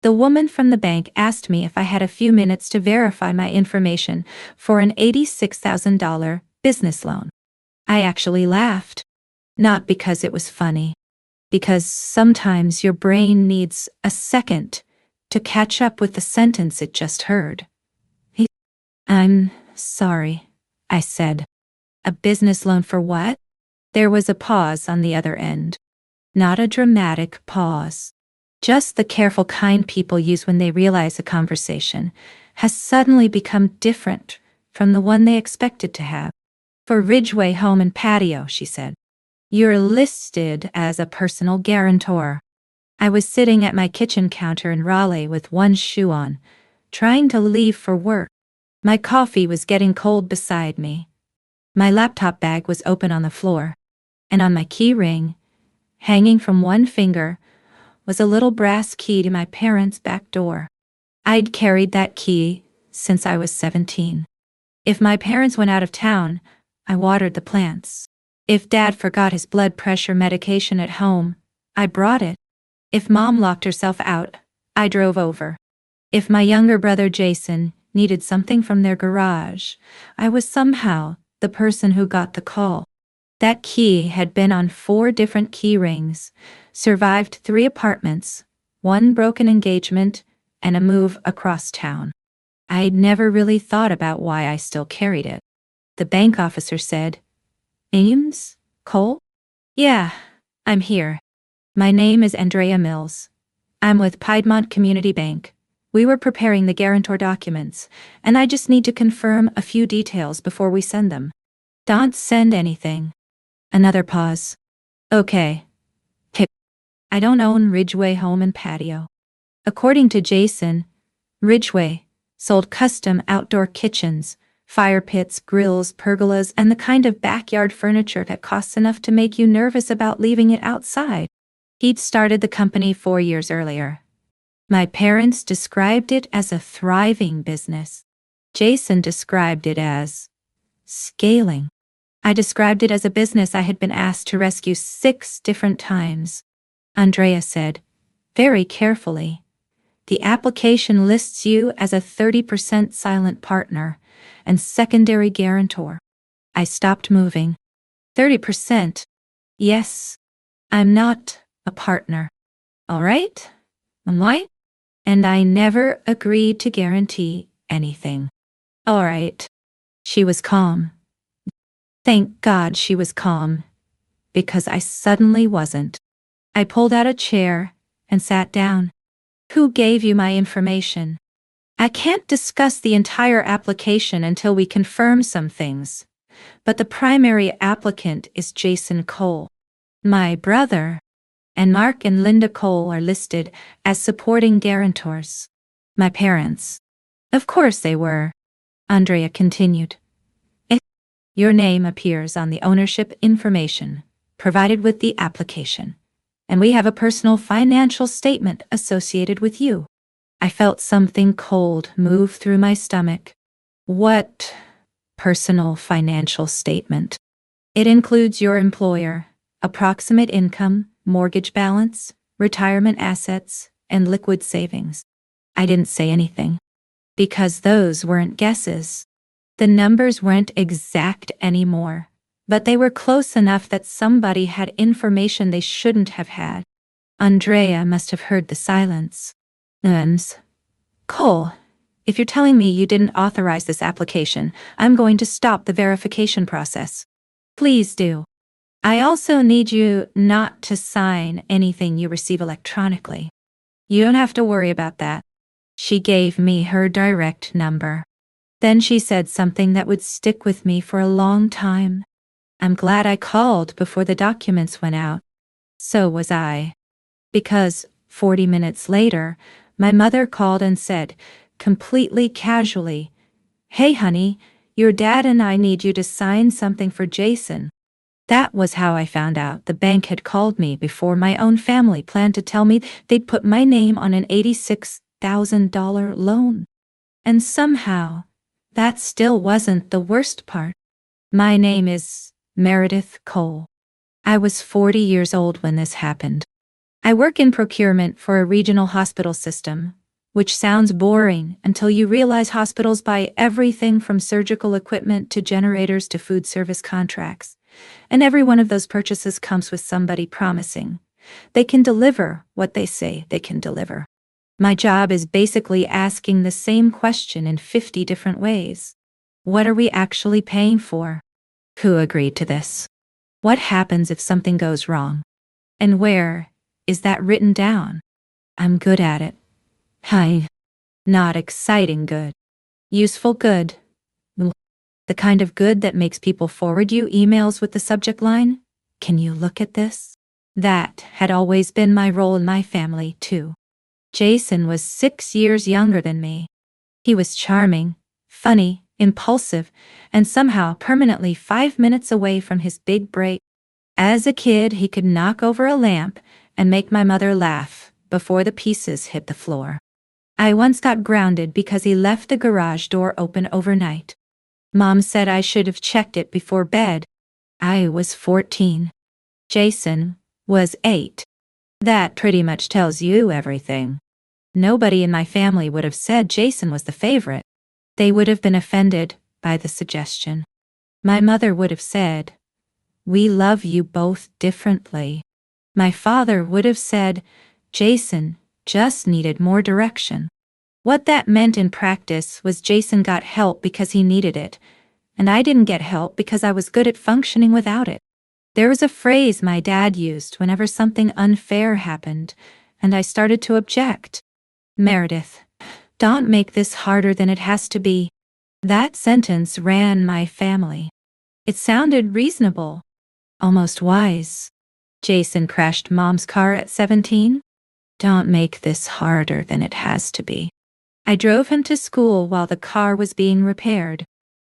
The woman from the bank asked me if I had a few minutes to verify my information for an $86,000 business loan. I actually laughed. Not because it was funny. Because sometimes your brain needs a second to catch up with the sentence it just heard. I'm sorry, I said. A business loan for what? There was a pause on the other end. Not a dramatic pause. Just the careful kind people use when they realize a conversation has suddenly become different from the one they expected to have. For Ridgeway Home and Patio, she said. You're listed as a personal guarantor. I was sitting at my kitchen counter in Raleigh with one shoe on, trying to leave for work. My coffee was getting cold beside me. My laptop bag was open on the floor, and on my key ring, hanging from one finger, was a little brass key to my parents' back door. I'd carried that key since I was 17. If my parents went out of town, I watered the plants. If Dad forgot his blood pressure medication at home, I brought it. If Mom locked herself out, I drove over. If my younger brother Jason needed something from their garage, I was somehow the person who got the call. That key had been on 4 different key rings, survived 3 apartments, 1 broken engagement, and a move across town. I'd never really thought about why I still carried it. The bank officer said, Ames? Cole? Yeah, I'm here. My name is Andrea Mills. I'm with Piedmont Community Bank. We were preparing the guarantor documents, and I just need to confirm a few details before we send them. Don't send anything. Another pause. Okay. Pip. I don't own Ridgeway Home and Patio. According to Jason, Ridgeway sold custom outdoor kitchens, fire pits, grills, pergolas, and the kind of backyard furniture that costs enough to make you nervous about leaving it outside. He'd started the company 4 years earlier. My parents described it as a thriving business. Jason described it as scaling. I described it as a business I had been asked to rescue 6 different times. Andrea said, very carefully, the application lists you as a 30% silent partner and secondary guarantor. I stopped moving. 30%? Yes. I'm not a partner. All right? I'm white? And I never agreed to guarantee anything. All right. She was calm. Thank God she was calm, because I suddenly wasn't. I pulled out a chair and sat down. Who gave you my information? I can't discuss the entire application until we confirm some things, but the primary applicant is Jason Cole, my brother, and Mark and Linda Cole are listed as supporting guarantors. My parents. Of course they were, Andrea continued. Your name appears on the ownership information provided with the application, and we have a personal financial statement associated with you. I felt something cold move through my stomach. What personal financial statement? It includes your employer, approximate income, mortgage balance, retirement assets, and liquid savings. I didn't say anything, because those weren't guesses. The numbers weren't exact anymore, but they were close enough that somebody had information they shouldn't have had. Andrea must have heard the silence. Cole, if you're telling me you didn't authorize this application, I'm going to stop the verification process. Please do. I also need you not to sign anything you receive electronically. You don't have to worry about that. She gave me her direct number. Then she said something that would stick with me for a long time. I'm glad I called before the documents went out. So was I. Because 40 minutes later, my mother called and said, completely casually, Hey honey, your dad and I need you to sign something for Jason. That was how I found out the bank had called me before my own family planned to tell me they'd put my name on an $86,000 loan. And somehow, that still wasn't the worst part. My name is Meredith Cole. I was 40 years old when this happened. I work in procurement for a regional hospital system, which sounds boring until you realize hospitals buy everything from surgical equipment to generators to food service contracts. And every one of those purchases comes with somebody promising they can deliver what they say they can deliver. My job is basically asking the same question in 50 different ways. What are we actually paying for? Who agreed to this? What happens if something goes wrong? And where is that written down? I'm good at it. Hi. Not exciting good. Useful good. The kind of good that makes people forward you emails with the subject line, "Can you look at this?" That had always been my role in my family, too. Jason was 6 years younger than me. He was charming, funny, impulsive, and somehow permanently 5 minutes away from his big break. As a kid, he could knock over a lamp and make my mother laugh before the pieces hit the floor. I once got grounded because he left the garage door open overnight. Mom said I should have checked it before bed. I was 14. Jason was 8. That pretty much tells you everything. Nobody in my family would have said Jason was the favorite. They would have been offended by the suggestion. My mother would have said, "We love you both differently." My father would have said, "Jason just needed more direction." What that meant in practice was Jason got help because he needed it, and I didn't get help because I was good at functioning without it. There was a phrase my dad used whenever something unfair happened, and I started to object. "Meredith, don't make this harder than it has to be." That sentence ran my family. It sounded reasonable, almost wise. Jason crashed Mom's car at 17. Don't make this harder than it has to be. I drove him to school while the car was being repaired.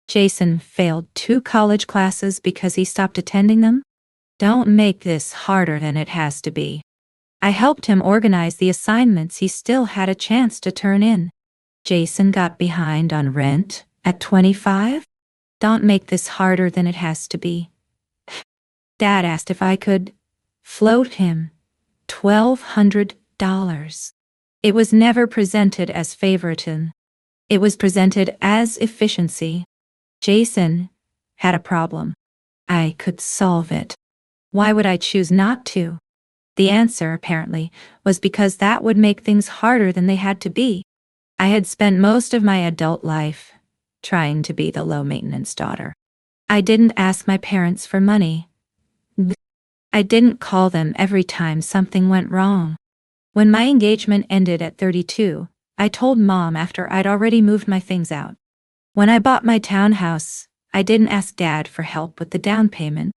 Jason failed 2 college classes because he stopped attending them. Don't make this harder than it has to be. I helped him organize the assignments he still had a chance to turn in. Jason got behind on rent at 25. Don't make this harder than it has to be. Dad asked if I could float him $1,200. It was never presented as favoritism. It was presented as efficiency. Jason had a problem. I could solve it. Why would I choose not to? The answer, apparently, was because that would make things harder than they had to be. I had spent most of my adult life trying to be the low-maintenance daughter. I didn't ask my parents for money. I didn't call them every time something went wrong. When my engagement ended at 32, I told Mom after I'd already moved my things out. When I bought my townhouse, I didn't ask Dad for help with the down payment.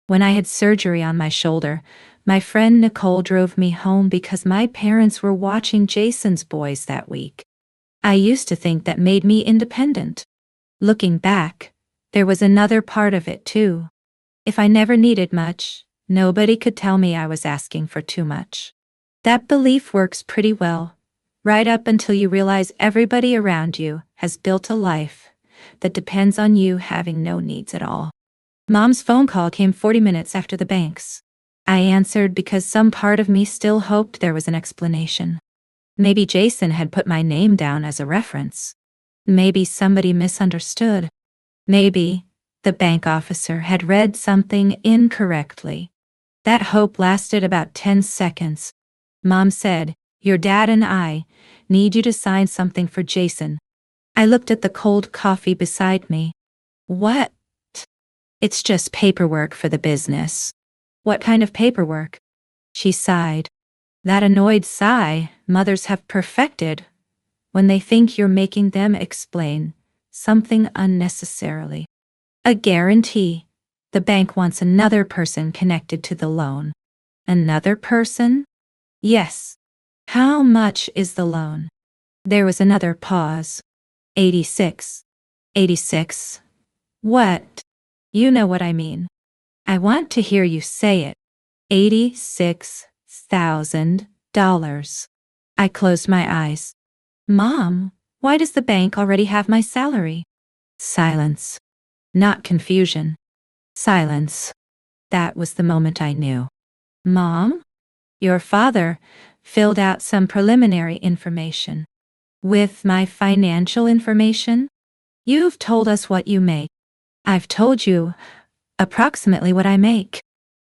When I had surgery on my shoulder, my friend Nicole drove me home because my parents were watching Jason's boys that week. I used to think that made me independent. Looking back, there was another part of it too. If I never needed much, nobody could tell me I was asking for too much. That belief works pretty well, right up until you realize everybody around you has built a life that depends on you having no needs at all. Mom's phone call came 40 minutes after the bank's. I answered because some part of me still hoped there was an explanation. Maybe Jason had put my name down as a reference. Maybe somebody misunderstood. Maybe the bank officer had read something incorrectly. That hope lasted about 10 seconds. Mom said, "Your dad and I need you to sign something for Jason." I looked at the cold coffee beside me. What? It's just paperwork for the business. What kind of paperwork? She sighed. That annoyed sigh mothers have perfected when they think you're making them explain something unnecessarily. A guarantee. The bank wants another person connected to the loan. Another person? Yes. How much is the loan? There was another pause. 86. 86. What? You know what I mean. I want to hear you say it. $86,000. I closed my eyes. Mom, why does the bank already have my salary? Silence. Not confusion. Silence. That was the moment I knew. Mom? Your father filled out some preliminary information. With my financial information? You've told us what you make. I've told you approximately what I make.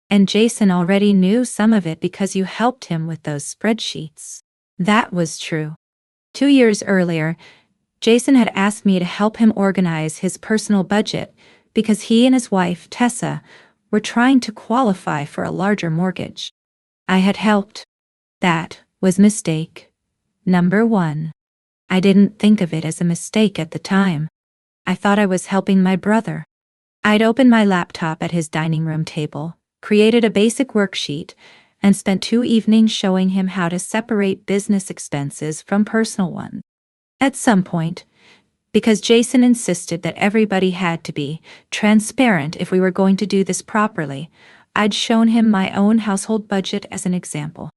And Jason already knew some of it because you helped him with those spreadsheets. That was true. 2 years earlier, Jason had asked me to help him organize his personal budget because he and his wife, Tessa, were trying to qualify for a larger mortgage. I had helped. That was mistake number 1. I didn't think of it as a mistake at the time. I thought I was helping my brother. I'd opened my laptop at his dining room table, created a basic worksheet, and spent 2 evenings showing him how to separate business expenses from personal ones. At some point, because Jason insisted that everybody had to be transparent if we were going to do this properly, I'd shown him my own household budget as an example.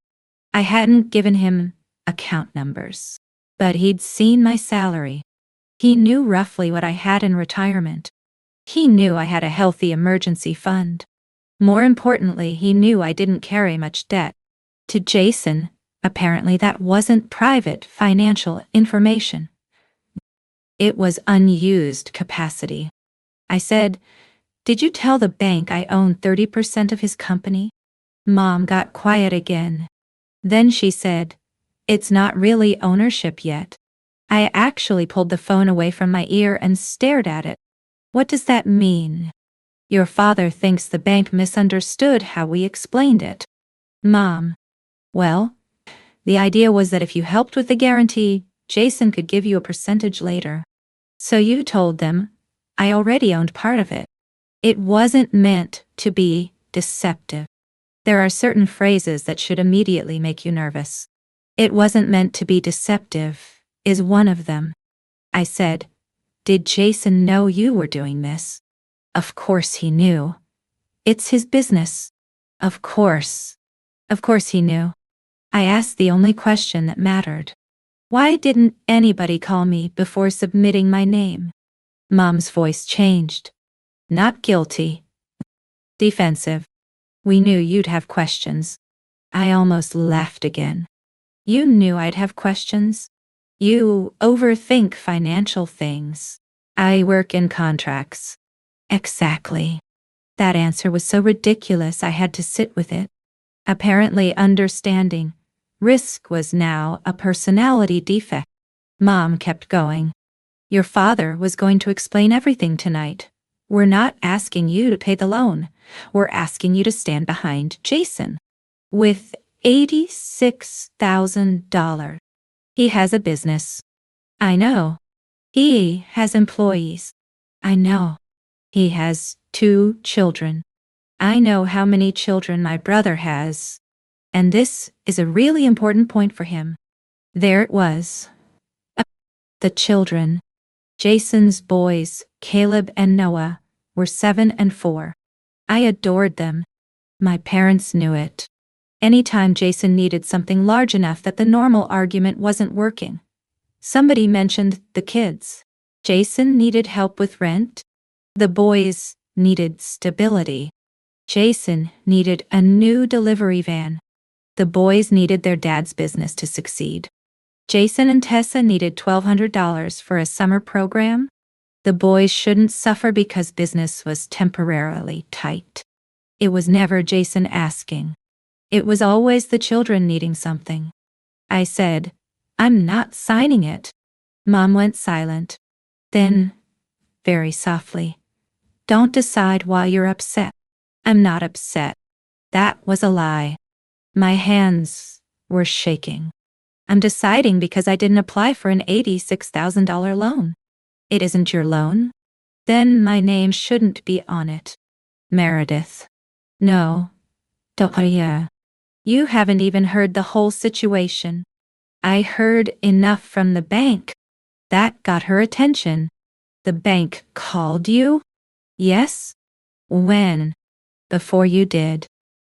I hadn't given him account numbers, but he'd seen my salary. He knew roughly what I had in retirement. He knew I had a healthy emergency fund. More importantly, he knew I didn't carry much debt. To Jason, apparently that wasn't private financial information. It was unused capacity. I said, "Did you tell the bank I own 30% of his company?" Mom got quiet again. Then she said, "It's not really ownership yet." I actually pulled the phone away from my ear and stared at it. "What does that mean?" "Your father thinks the bank misunderstood how we explained it." Mom, well, the idea was that if you helped with the guarantee, Jason could give you a percentage later. So you told them I already owned part of it. It wasn't meant to be deceptive. There are certain phrases that should immediately make you nervous. "It wasn't meant to be deceptive" is one of them. I said, "Did Jason know you were doing this?" "Of course he knew. It's his business." Of course he knew. I asked the only question that mattered. Why didn't anybody call me before submitting my name? Mom's voice changed. Not guilty. Defensive. "We knew you'd have questions." I almost laughed again. "You knew I'd have questions? You overthink financial things." "I work in contracts." Exactly. That answer was so ridiculous I had to sit with it. Apparently understanding risk was now a personality defect. Mom kept going. "Your father was going to explain everything tonight. We're not asking you to pay the loan. We're asking you to stand behind Jason. With $86,000. He has a business." "I know." "He has employees." "I know." "He has 2 children." "I know how many children my brother has." And this is a really important point for him. There it was. The children. Jason's boys, Caleb and Noah, were 7 and 4. I adored them. My parents knew it. Anytime Jason needed something large enough that the normal argument wasn't working, somebody mentioned the kids. Jason needed help with rent. The boys needed stability. Jason needed a new delivery van. The boys needed their dad's business to succeed. Jason and Tessa needed $1,200 for a summer program. The boys shouldn't suffer because business was temporarily tight. It was never Jason asking. It was always the children needing something. I said, "I'm not signing it." Mom went silent. Then, very softly, "Don't decide while you're upset." "I'm not upset." That was a lie. My hands were shaking. "I'm deciding because I didn't apply for an $86,000 loan." "It isn't your loan?" "Then my name shouldn't be on it." "Meredith." "No. Doria. You haven't even heard the whole situation." "I heard enough from the bank." That got her attention. "The bank called you?" "Yes." "When?" "Before you did."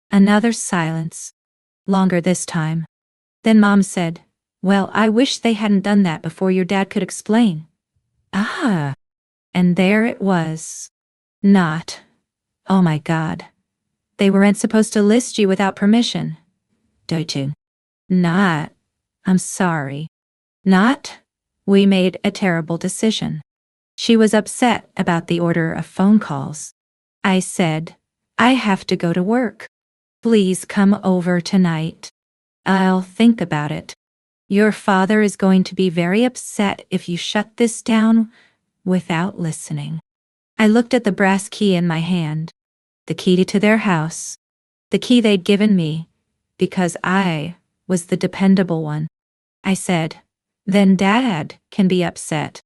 Another silence. Longer this time. Then Mom said, "Well, I wish they hadn't done that before your dad could explain." Ah. And there it was. Not. Oh my God. They weren't supposed to list you without permission. Doju. Not. I'm sorry. Not. We made a terrible decision. She was upset about the order of phone calls. I said, I have to go to work. Please come over tonight. I'll think about it. Your father is going to be very upset if you shut this down without listening. I looked at the brass key in my hand, the key to their house, the key they'd given me, because I was the dependable one. I said, then Dad can be upset.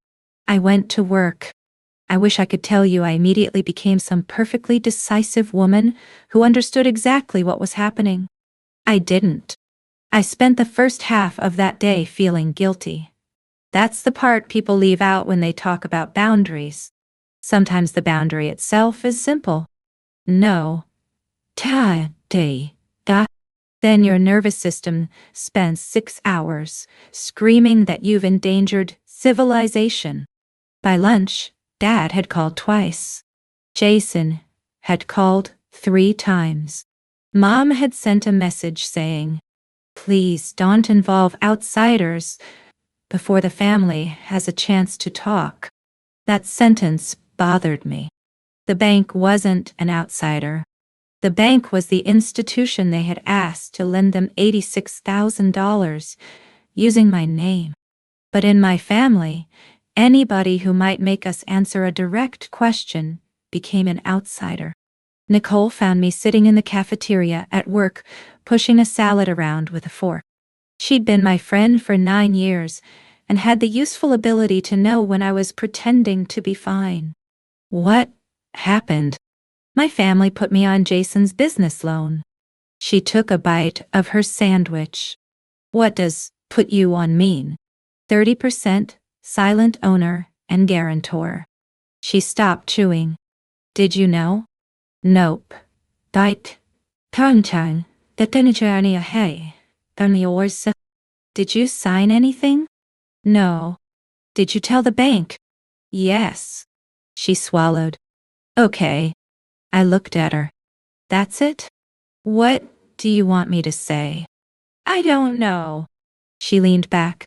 I went to work. I wish I could tell you I immediately became some perfectly decisive woman who understood exactly what was happening. I didn't. I spent the first half of that day feeling guilty. That's the part people leave out when they talk about boundaries. Sometimes the boundary itself is simple. No. Ta, day, da. Then your nervous system spends 6 hours screaming that you've endangered civilization. By lunch, Dad had called twice. Jason had called 3 times. Mom had sent a message saying, please don't involve outsiders before the family has a chance to talk. That sentence bothered me. The bank wasn't an outsider. The bank was the institution they had asked to lend them $86,000 using my name. But in my family, anybody who might make us answer a direct question became an outsider. Nicole found me sitting in the cafeteria at work, pushing a salad around with a fork. She'd been my friend for 9 years and had the useful ability to know when I was pretending to be fine. What happened? My family put me on Jason's business loan. She took a bite of her sandwich. What does put you on mean? 30%, silent owner, and guarantor. She stopped chewing. Did you know? Nope. Bite. Tang. Hey. Did you sign anything? No. Did you tell the bank? Yes. She swallowed. Okay. I looked at her. That's it? What do you want me to say? I don't know. She leaned back.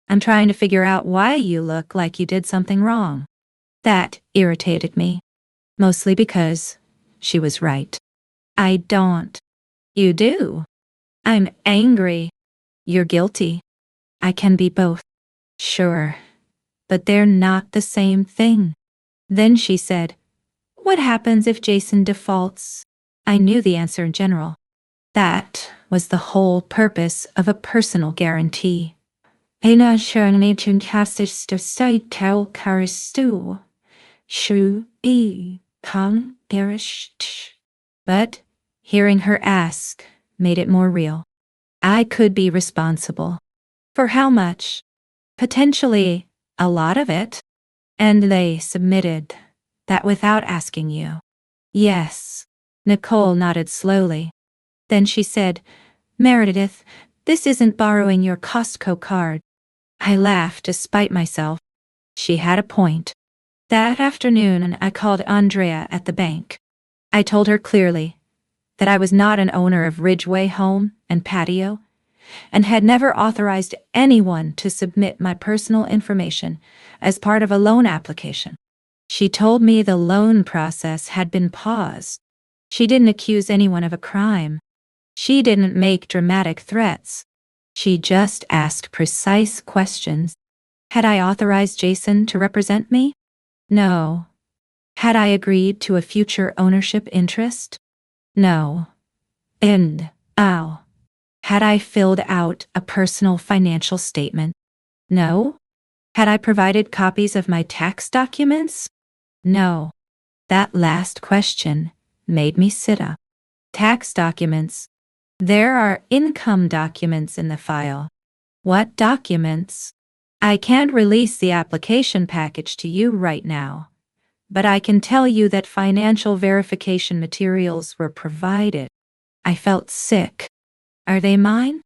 I'm trying to figure out why you look like you did something wrong. That irritated me. Mostly because she was right. I don't. You do. I'm angry. You're guilty. I can be both. Sure. But they're not the same thing. Then she said, what happens if Jason defaults? I knew the answer in general. That was the whole purpose of a personal guarantee. But hearing her ask made it more real. I could be responsible. For how much? Potentially a lot of it. And they submitted that without asking you. Yes. Nicole nodded slowly. Then she said, Meredith, this isn't borrowing your Costco card. I laughed to spite myself. She had a point. That afternoon, I called Andrea at the bank. I told her clearly that I was not an owner of Ridgeway home and patio, and had never authorized anyone to submit my personal information as part of a loan application. She told me the loan process had been paused. She didn't accuse anyone of a crime. She didn't make dramatic threats. She just asked precise questions. Had I authorized Jason to represent me? No. Had I agreed to a future ownership interest? No. And, had I filled out a personal financial statement? No. Had I provided copies of my tax documents? No. That last question made me sit up. Tax documents. There are income documents in the file. What documents? I can't release the application package to you right now, but I can tell you that financial verification materials were provided. I felt sick. Are they mine?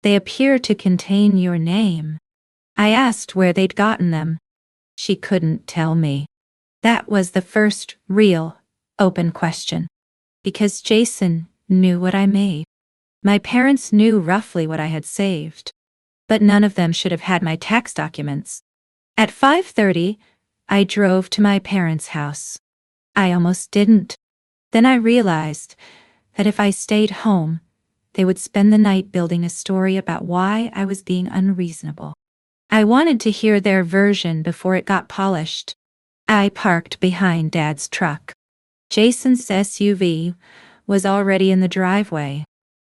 They appear to contain your name. I asked where they'd gotten them. She couldn't tell me. That was the first real, open question. Because Jason knew what I made. My parents knew roughly what I had saved, but none of them should have had my tax documents. At 5:30, I drove to my parents' house. I almost didn't. Then I realized that if I stayed home, they would spend the night building a story about why I was being unreasonable. I wanted to hear their version before it got polished. I parked behind Dad's truck. Jason's SUV was already in the driveway.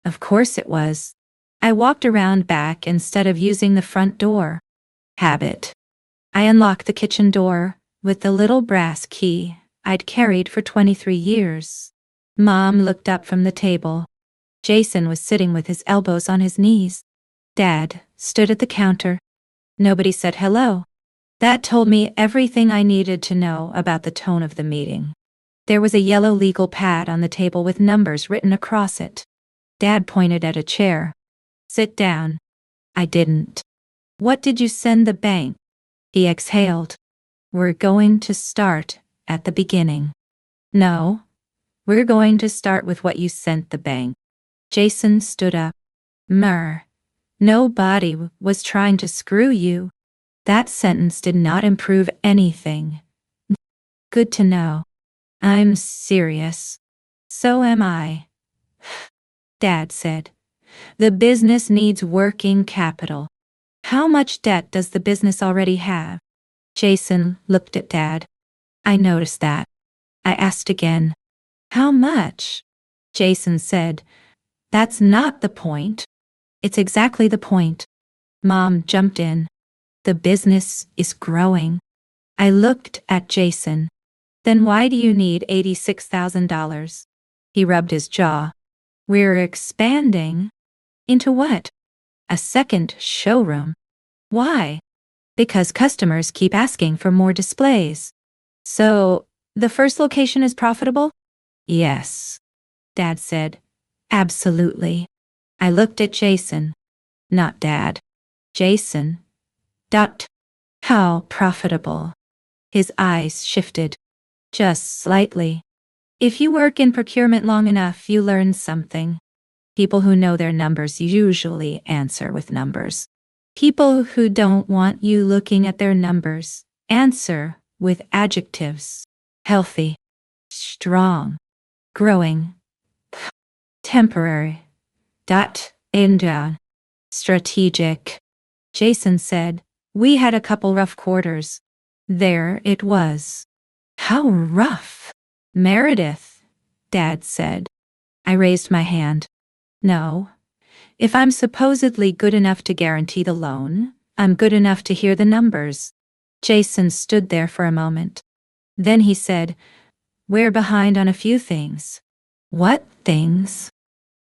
Of course it was. I walked around back instead of using the front door. Habit. I unlocked the kitchen door with the little brass key I'd carried for 23 years. Mom looked up from the table. Jason was sitting with his elbows on his knees. Dad stood at the counter. Nobody said hello. That told me everything I needed to know about the tone of the meeting. There was a yellow legal pad on the table with numbers written across it. Dad pointed at a chair. Sit down. I didn't. What did you send the bank? He exhaled. We're going to start at the beginning. No, we're going to start with what you sent the bank. Jason stood up. Nobody was trying to screw you. That sentence did not improve anything. Good to know. I'm serious. So am I. Dad said. The business needs working capital. How much debt does the business already have? Jason looked at Dad. I noticed that. I asked again. How much? Jason said. That's not the point. It's exactly the point. Mom jumped in. The business is growing. I looked at Jason. Then why do you need $86,000? He rubbed his jaw. We're expanding. Into what? A second showroom. Why? Because customers keep asking for more displays. So, the first location is profitable? Yes. Dad said. Absolutely. I looked at Jason. Not Dad. Jason. How profitable? His eyes shifted. Just slightly. If you work in procurement long enough, you learn something. People who know their numbers usually answer with numbers. People who don't want you looking at their numbers answer with adjectives. Healthy, strong, growing, temporary, and strategic. Jason said, we had a couple rough quarters. There it was. How rough? Meredith, Dad said. I raised my hand. No. If I'm supposedly good enough to guarantee the loan, I'm good enough to hear the numbers. Jason stood there for a moment. Then he said, we're behind on a few things. What things?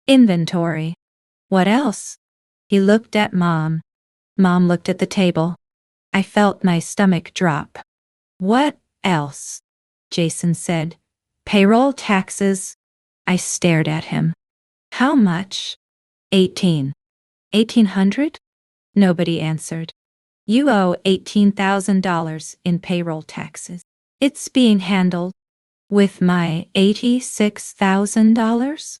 Inventory. What else? He looked at Mom. Mom looked at the table. I felt my stomach drop. What else? Jason said. Payroll taxes. I stared at him. How much? 1,800? Nobody answered. You owe $18,000 in payroll taxes. It's being handled. With my $86,000?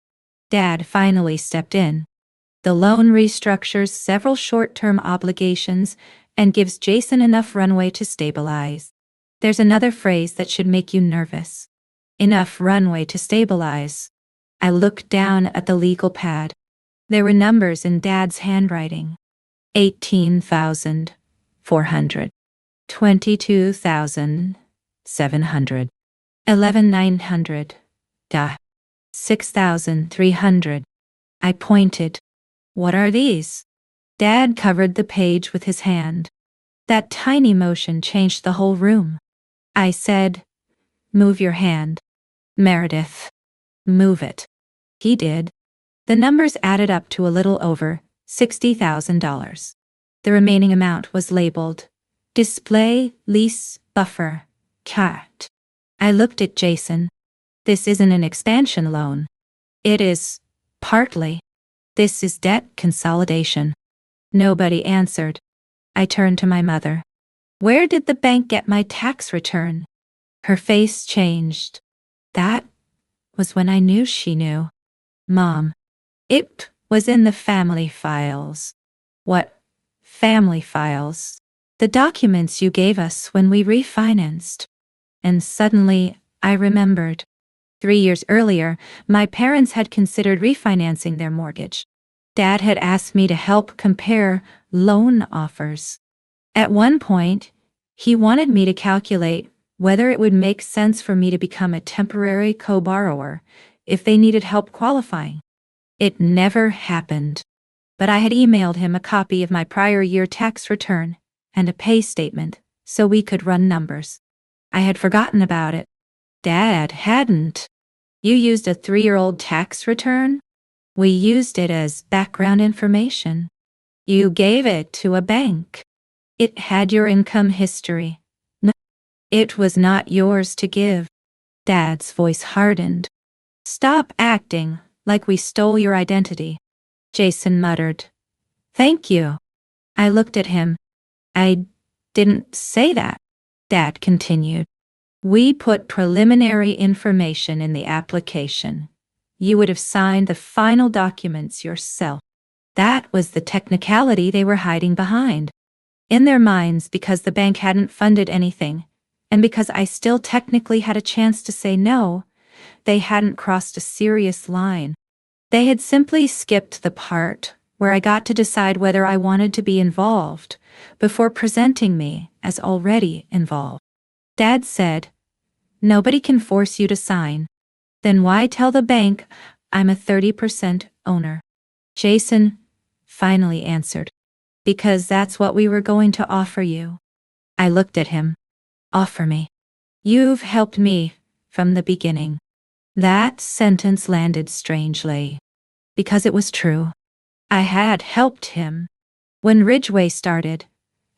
Dad finally stepped in. The loan restructures several short-term obligations and gives Jason enough runway to stabilize. There's another phrase that should make you nervous. Enough runway to stabilize. I looked down at the legal pad. There were numbers in Dad's handwriting. 18,400. 22,700. 11,900. 6,300. I pointed. What are these? Dad covered the page with his hand. That tiny motion changed the whole room. I said, move your hand. Meredith. Move it. He did. The numbers added up to a little over $60,000. The remaining amount was labeled Display Lease Buffer Cat. I looked at Jason. This isn't an expansion loan. It is, partly. This is debt consolidation. Nobody answered. I turned to my mother. Where did the bank get my tax return? Her face changed. That was when I knew she knew. Mom. It was in the family files. What family files? The documents you gave us when we refinanced. And suddenly, I remembered. 3 years earlier, my parents had considered refinancing their mortgage. Dad had asked me to help compare loan offers. At one point, he wanted me to calculate whether it would make sense for me to become a temporary co-borrower if they needed help qualifying. It never happened. But I had emailed him a copy of my prior year tax return and a pay statement so we could run numbers. I had forgotten about it. Dad hadn't. You used a 3-year-old tax return? We used it as background information. You gave it to a bank. It had your income history. No, it was not yours to give. Dad's voice hardened. Stop acting like we stole your identity. Jason muttered. Thank you. I looked at him. I didn't say that. Dad continued. We put preliminary information in the application. You would have signed the final documents yourself. That was the technicality they were hiding behind. In their minds, because the bank hadn't funded anything, and because I still technically had a chance to say no, they hadn't crossed a serious line. They had simply skipped the part where I got to decide whether I wanted to be involved before presenting me as already involved. Dad said, nobody can force you to sign. Then why tell the bank I'm a 30% owner? Jason finally answered. Because that's what we were going to offer you. I looked at him. Offer me. You've helped me from the beginning. That sentence landed strangely. Because it was true. I had helped him. When Ridgeway started,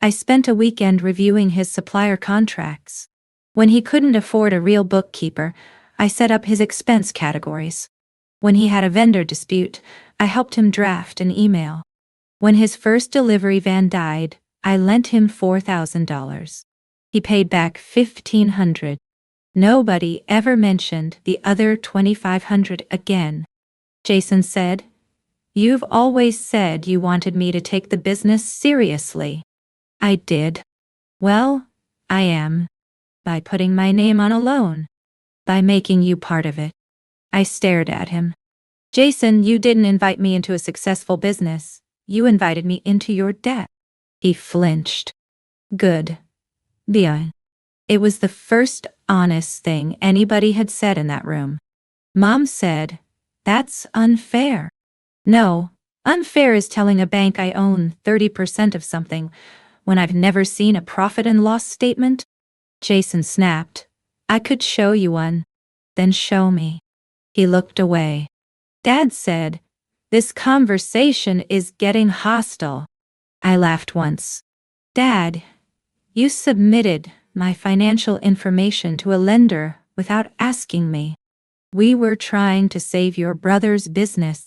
I spent a weekend reviewing his supplier contracts. When he couldn't afford a real bookkeeper, I set up his expense categories. When he had a vendor dispute, I helped him draft an email. When his first delivery van died, I lent him $4,000. He paid back $1,500. Nobody ever mentioned the other $2,500 again. Jason said, You've always said you wanted me to take the business seriously. I did. Well, I am. By putting my name on a loan. By making you part of it. I stared at him. Jason, you didn't invite me into a successful business. You invited me into your debt. He flinched. Good. Bien. It was the first honest thing anybody had said in that room. Mom said, That's unfair. No, unfair is telling a bank I own 30% of something when I've never seen a profit and loss statement. Jason snapped. I could show you one. Then show me. He looked away. Dad said, This conversation is getting hostile. I laughed once. Dad, you submitted my financial information to a lender without asking me. We were trying to save your brother's business.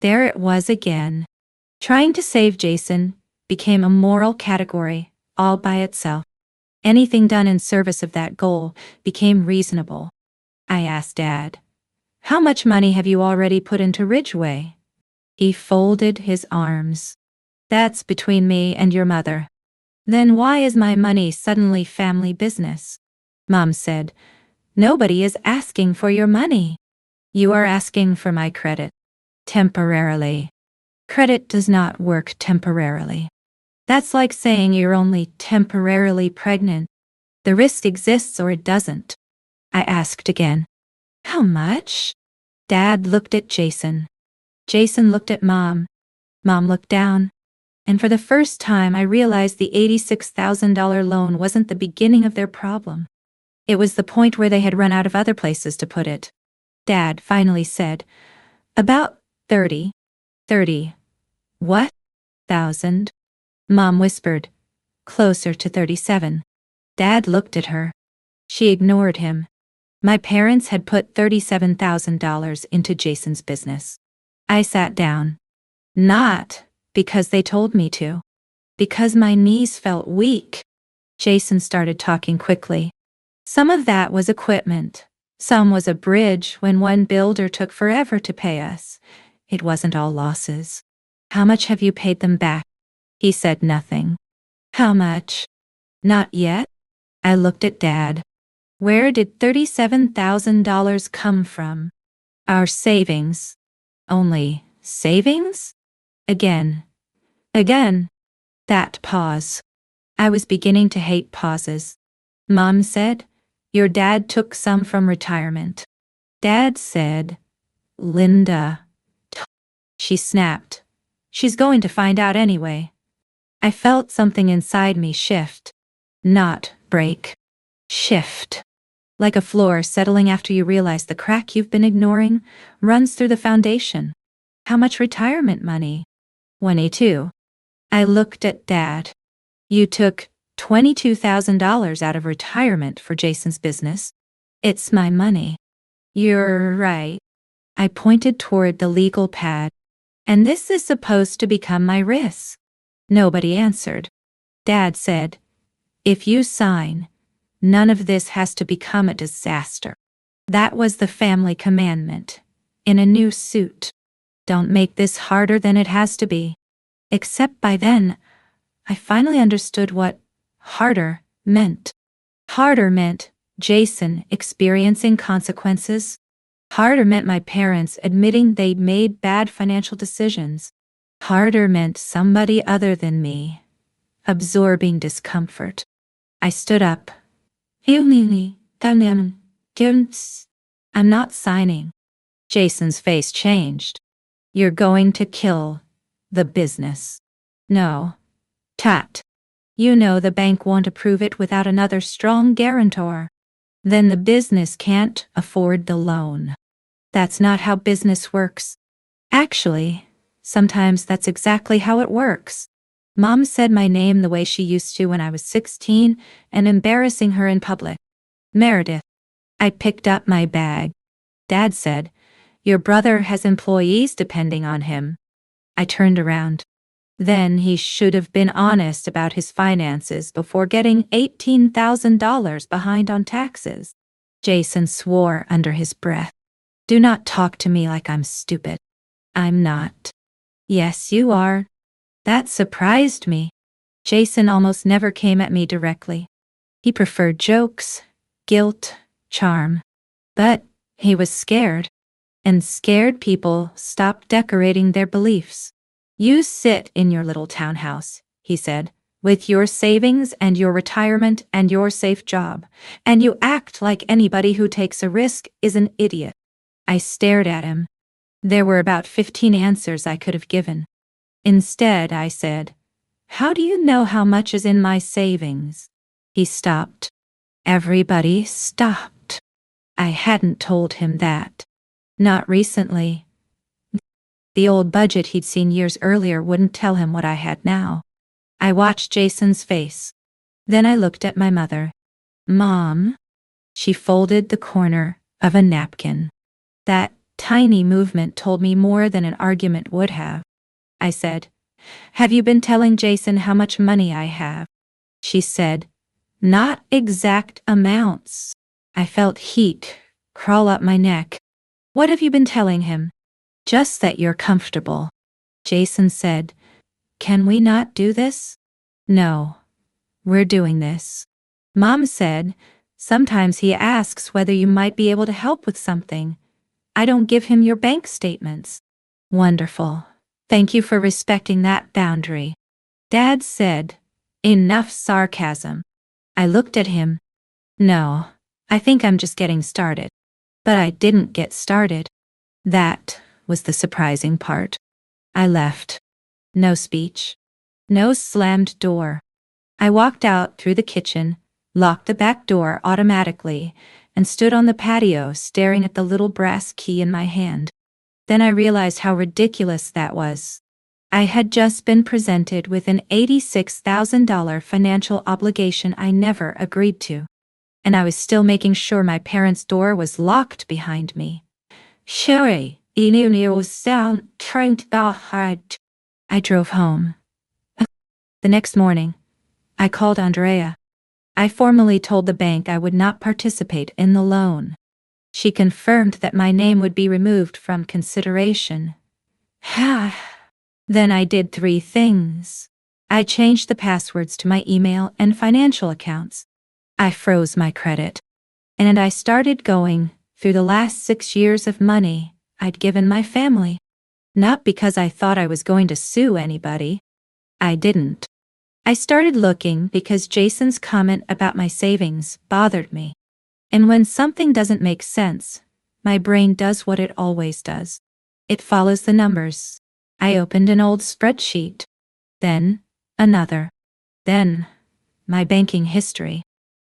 There it was again. Trying to save Jason became a moral category all by itself. Anything done in service of that goal became reasonable. I asked Dad, How much money have you already put into Ridgeway? He folded his arms. That's between me and your mother. Then why is my money suddenly family business? Mom said, Nobody is asking for your money. You are asking for my credit. Temporarily. Credit does not work temporarily. That's like saying you're only temporarily pregnant. The risk exists or it doesn't. I asked again. How much? Dad looked at Jason. Jason looked at Mom. Mom looked down. And for the first time I realized the $86,000 loan wasn't the beginning of their problem. It was the point where they had run out of other places to put it. Dad finally said, About 30. 30. What? Thousand? Mom whispered. Closer to 37. Dad looked at her. She ignored him. My parents had put $37,000 into Jason's business. I sat down. Not because they told me to. Because my knees felt weak. Jason started talking quickly. Some of that was equipment. Some was a bridge when one builder took forever to pay us. It wasn't all losses. How much have you paid them back? He said nothing. How much? Not yet. I looked at Dad. Where did $37,000 come from? Our savings. Only savings? Again. Again. That pause. I was beginning to hate pauses. Mom said, your dad took some from retirement. Dad said, Linda. She snapped. She's going to find out anyway. I felt something inside me shift. Not break. Shift. Like a floor settling after you realize the crack you've been ignoring runs through the foundation. How much retirement money? 22. I looked at Dad. You took $22,000 out of retirement for Jason's business. It's my money. You're right. I pointed toward the legal pad. And this is supposed to become my risk. Nobody answered. Dad said, if you sign, none of this has to become a disaster. That was the family commandment. In a new suit. Don't make this harder than it has to be. Except by then, I finally understood what harder meant. Harder meant Jason experiencing consequences. Harder meant my parents admitting they'd made bad financial decisions. Harder meant somebody other than me absorbing discomfort. I stood up. I'm not signing. Jason's face changed. You're going to kill the business. No. Tat. You know the bank won't approve it without another strong guarantor. Then the business can't afford the loan. That's not how business works. Actually, sometimes that's exactly how it works. Mom said my name the way she used to when I was 16 and embarrassing her in public. Meredith. I picked up my bag. Dad said, your brother has employees depending on him. I turned around. Then he should have been honest about his finances before getting $18,000 behind on taxes. Jason swore under his breath. Do not talk to me like I'm stupid. I'm not. Yes, you are. That surprised me. Jason almost never came at me directly. He preferred jokes, guilt, charm. But he was scared. And scared people stop decorating their beliefs. You sit in your little townhouse, he said, with your savings and your retirement and your safe job, and you act like anybody who takes a risk is an idiot. I stared at him. There were about 15 answers I could have given. Instead, I said, how do you know how much is in my savings? He stopped. Everybody stopped. I hadn't told him that. Not recently. The old budget he'd seen years earlier wouldn't tell him what I had now. I watched Jason's face. Then I looked at my mother. Mom? She folded the corner of a napkin. That tiny movement told me more than an argument would have. I said, have you been telling Jason how much money I have? She said, not exact amounts. I felt heat crawl up my neck. What have you been telling him? Just that you're comfortable. Jason said, can we not do this? No. We're doing this. Mom said, sometimes he asks whether you might be able to help with something. I don't give him your bank statements. Wonderful. Thank you for respecting that boundary. Dad said, enough sarcasm. I looked at him. No, I think I'm just getting started. But I didn't get started. That was the surprising part. I left. No speech. No slammed door. I walked out through the kitchen, locked the back door automatically, and stood on the patio staring at the little brass key in my hand. Then I realized how ridiculous that was. I had just been presented with an $86,000 financial obligation I never agreed to. And I was still making sure my parents' door was locked behind me. Sherry, I drove home. The next morning, I called Andrea. I formally told the bank I would not participate in the loan. She confirmed that my name would be removed from consideration. Ha! Then I did three things. I changed the passwords to my email and financial accounts. I froze my credit. And I started going through the last 6 years of money I'd given my family. Not because I thought I was going to sue anybody. I didn't. I started looking because Jason's comment about my savings bothered me. And when something doesn't make sense, my brain does what it always does. It follows the numbers. I opened an old spreadsheet. Then, another. Then, my banking history.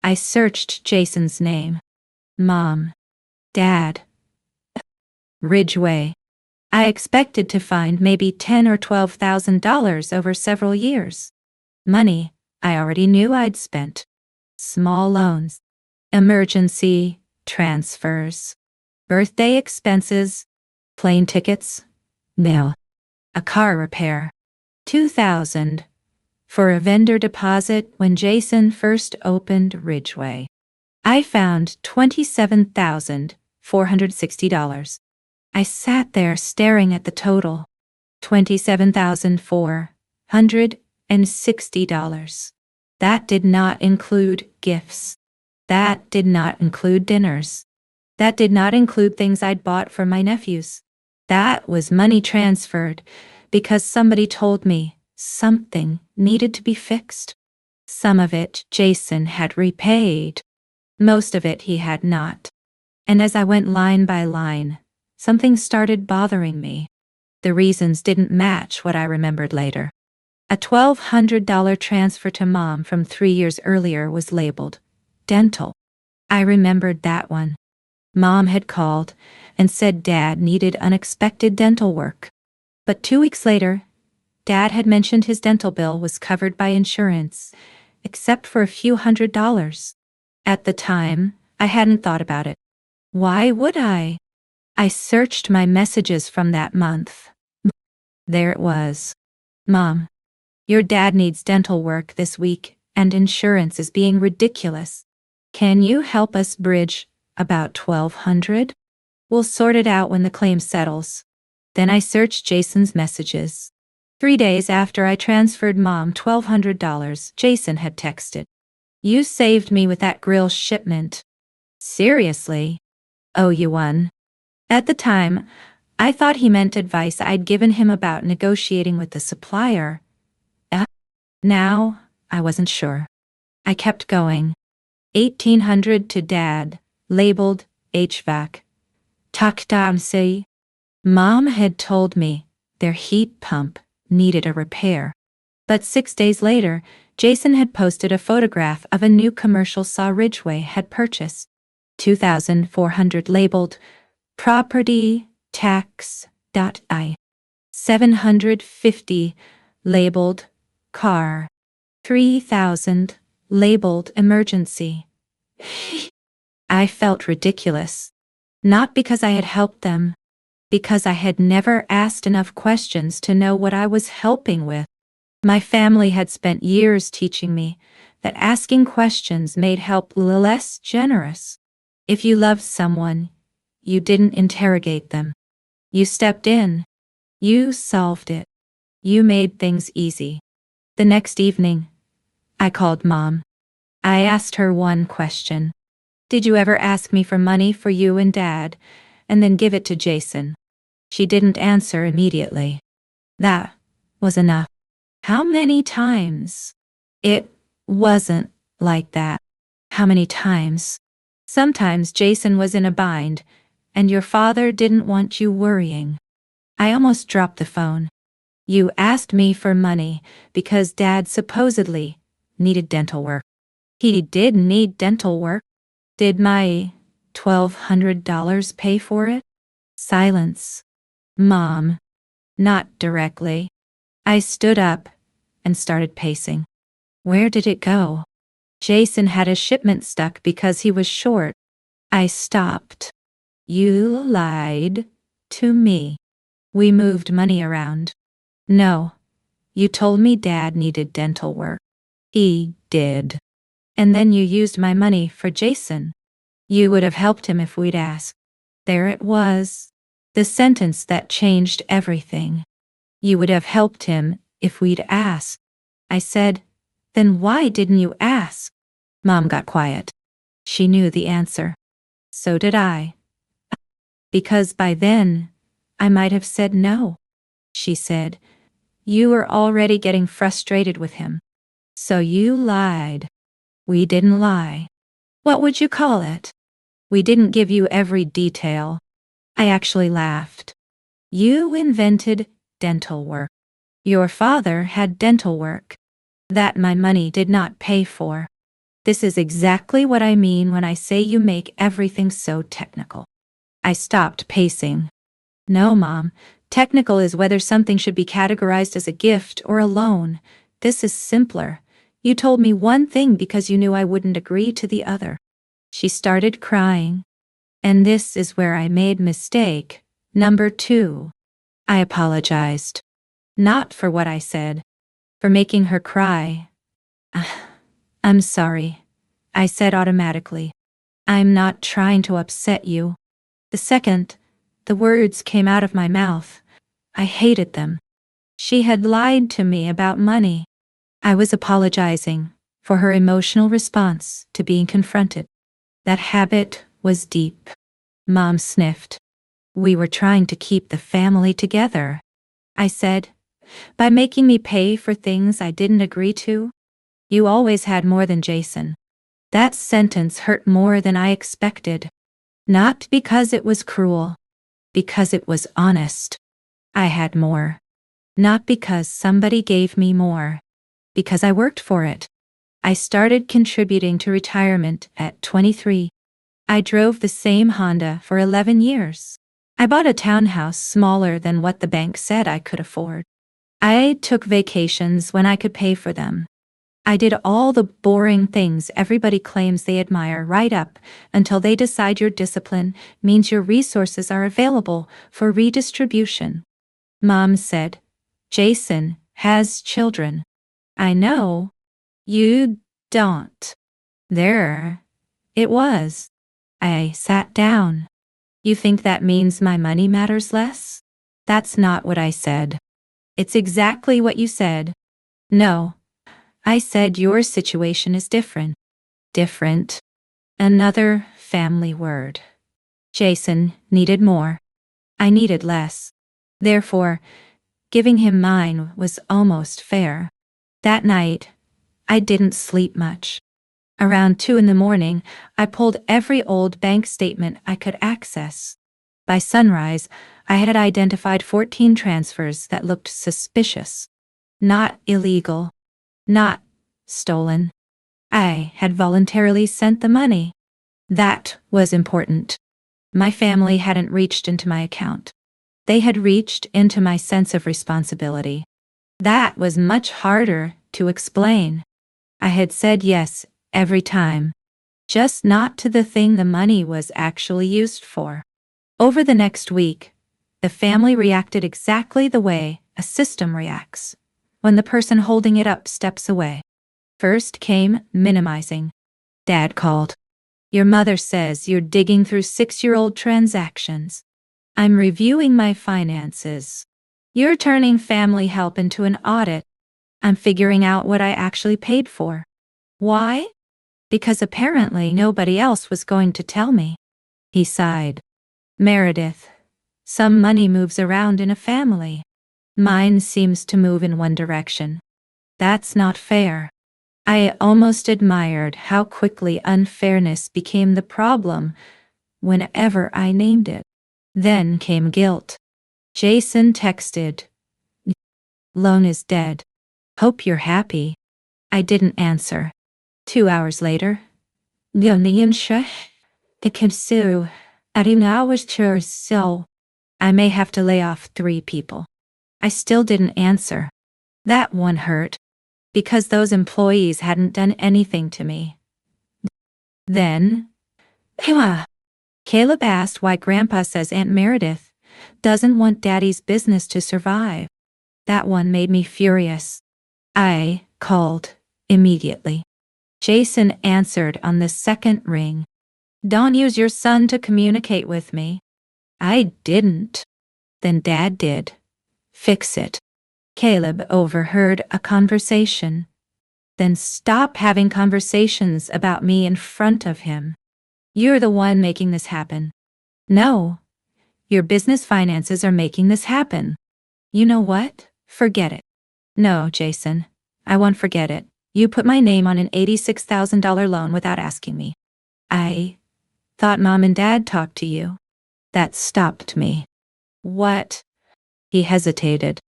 I searched Jason's name. Mom. Dad. Ridgeway. I expected to find maybe $10,000 or $12,000 over several years. Money I already knew I'd spent. Small loans. Emergency transfers. Birthday expenses. Plane tickets. Mail. A car repair. $2,000 for a vendor deposit when Jason first opened Ridgeway. I found $27,460. I sat there staring at the total. $27,460. That did not include gifts. That did not include dinners. That did not include things I'd bought for my nephews. That was money transferred because somebody told me something needed to be fixed. Some of it Jason had repaid. Most of it he had not. And as I went line by line, something started bothering me. The reasons didn't match what I remembered later. A $1,200 transfer to Mom from 3 years earlier was labeled dental. I remembered that one. Mom had called and said Dad needed unexpected dental work. But 2 weeks later, Dad had mentioned his dental bill was covered by insurance, except for a few $100s. At the time, I hadn't thought about it. Why would I? I searched my messages from that month. There it was. Mom, your dad needs dental work this week, and insurance is being ridiculous. Can you help us bridge about $1,200? We'll sort it out when the claim settles. Then I searched Jason's messages. 3 days after I transferred Mom $1,200, Jason had texted. You saved me with that grill shipment. Seriously? Owe you one. At the time, I thought he meant advice I'd given him about negotiating with the supplier. Now, I wasn't sure. I kept going. $1,800 to Dad, labeled HVAC. Takdamsi. Mom had told me their heat pump needed a repair. But 6 days later, Jason had posted a photograph of a new commercial saw Ridgeway had purchased. $2,400 labeled property tax.I. $750 labeled car. $3,000 labeled emergency. I felt ridiculous. Not because I had helped them, because I had never asked enough questions to know what I was helping with. My family had spent years teaching me that asking questions made help less generous. If you loved someone, you didn't interrogate them. You stepped in. You solved it. You made things easy. The next evening, I called Mom. I asked her one question. Did you ever ask me for money for you and Dad, and then give it to Jason? She didn't answer immediately. That was enough. How many times? It wasn't like that. How many times? Sometimes Jason was in a bind, and your father didn't want you worrying. I almost dropped the phone. You asked me for money because Dad supposedly needed dental work. He did need dental work. Did my $1,200 pay for it? Silence. Mom. Not directly. I stood up and started pacing. Where did it go? Jason had a shipment stuck because he was short. I stopped. You lied to me. We moved money around. No. You told me Dad needed dental work. He did. And then you used my money for Jason. You would have helped him if we'd asked. There it was. The sentence that changed everything. You would have helped him if we'd asked. I said, then why didn't you ask? Mom got quiet. She knew the answer. So did I. Because by then, I might have said no. She said, you were already getting frustrated with him. So you lied. We didn't lie. What would you call it? We didn't give you every detail. I actually laughed. You invented dental work. Your father had dental work. That my money did not pay for. This is exactly what I mean when I say you make everything so technical. I stopped pacing. No, Mom. Technical is whether something should be categorized as a gift or a loan. This is simpler. You told me one thing because you knew I wouldn't agree to the other. She started crying. And this is where I made mistake. Number 2. I apologized. Not for what I said. For making her cry. I'm sorry. I said automatically. I'm not trying to upset you. The second the words came out of my mouth, I hated them. She had lied to me about money. I was apologizing for her emotional response to being confronted. That habit was deep. Mom sniffed. We were trying to keep the family together. I said, by making me pay for things I didn't agree to. You always had more than Jason. That sentence hurt more than I expected. Not because it was cruel. Because it was honest. I had more. Not because somebody gave me more. Because I worked for it. I started contributing to retirement at 23. I drove the same Honda for 11 years. I bought a townhouse smaller than what the bank said I could afford. I took vacations when I could pay for them. I did all the boring things everybody claims they admire right up until they decide your discipline means your resources are available for redistribution. Mom said, Jason has children. I know. You don't. There. It was. I sat down. You think that means my money matters less? That's not what I said. It's exactly what you said. No. I said your situation is different. Different. Another family word. Jason needed more. I needed less. Therefore, giving him mine was almost fair. That night, I didn't sleep much. Around 2 in the morning, I pulled every old bank statement I could access. By sunrise, I had identified 14 transfers that looked suspicious. Not illegal. Not stolen. I had voluntarily sent the money. That was important. My family hadn't reached into my account. They had reached into my sense of responsibility. That was much harder to explain. I had said yes every time, just not to the thing the money was actually used for. Over the next week, the family reacted exactly the way a system reacts when the person holding it up steps away. First came minimizing. Dad called. Your mother says you're digging through 6-year-old transactions. I'm reviewing my finances. You're turning family help into an audit. I'm figuring out what I actually paid for. Why? Because apparently nobody else was going to tell me. He sighed. Meredith, some money moves around in a family. Mine seems to move in one direction. That's not fair. I almost admired how quickly unfairness became the problem whenever I named it. Then came guilt. Jason texted. Loan is dead. Hope you're happy. I didn't answer. 2 hours later. So I may have to lay off 3 people. I still didn't answer. That one hurt. Because those employees hadn't done anything to me. Then, Caleb asked why Grandpa says Aunt Meredith doesn't want Daddy's business to survive. That one made me furious. I called immediately. Jason answered on the second ring. Don't use your son to communicate with me. I didn't. Then Dad did. Fix it. Caleb overheard a conversation. Then stop having conversations about me in front of him. You're the one making this happen. No. Your business finances are making this happen. You know what? Forget it. No, Jason. I won't forget it. You put my name on an $86,000 loan without asking me. I thought Mom and Dad talked to you. That stopped me. What? He hesitated.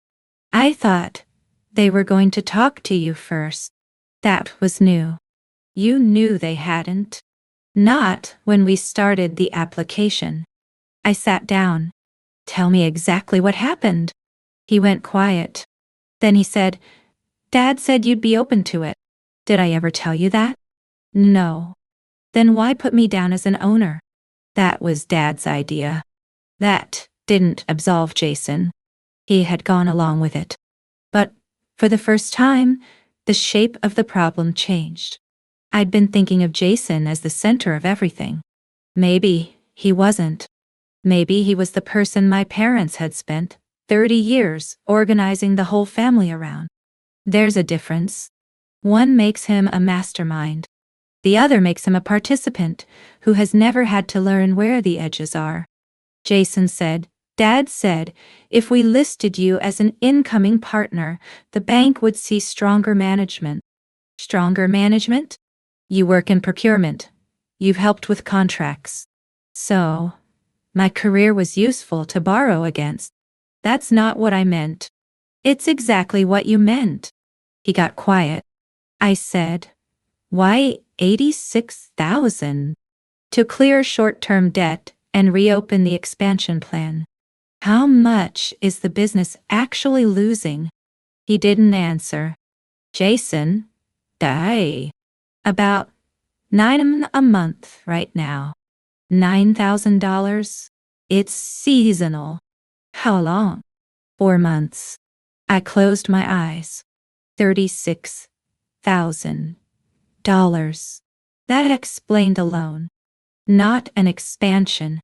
I thought they were going to talk to you first. That was new. You knew they hadn't. Not when we started the application. I sat down. Tell me exactly what happened. He went quiet. Then he said, Dad said you'd be open to it. Did I ever tell you that? No. Then why put me down as an owner? That was Dad's idea. That didn't absolve Jason. He had gone along with it. But, for the first time, the shape of the problem changed. I'd been thinking of Jason as the center of everything. Maybe he wasn't. Maybe he was the person my parents had spent 30 years organizing the whole family around. There's a difference. One makes him a mastermind. The other makes him a participant who has never had to learn where the edges are. Jason said, Dad said, if we listed you as an incoming partner, the bank would see stronger management. Stronger management? You work in procurement. You've helped with contracts. So, my career was useful to borrow against. That's not what I meant. It's exactly what you meant. He got quiet. I said, why 86,000? To clear short-term debt and reopen the expansion plan. How much is the business actually losing? He didn't answer. Jason, die. About $9 a month right now. $9,000? It's seasonal. How long? 4 months. I closed my eyes. $36,000. That explained a loan. Not an expansion.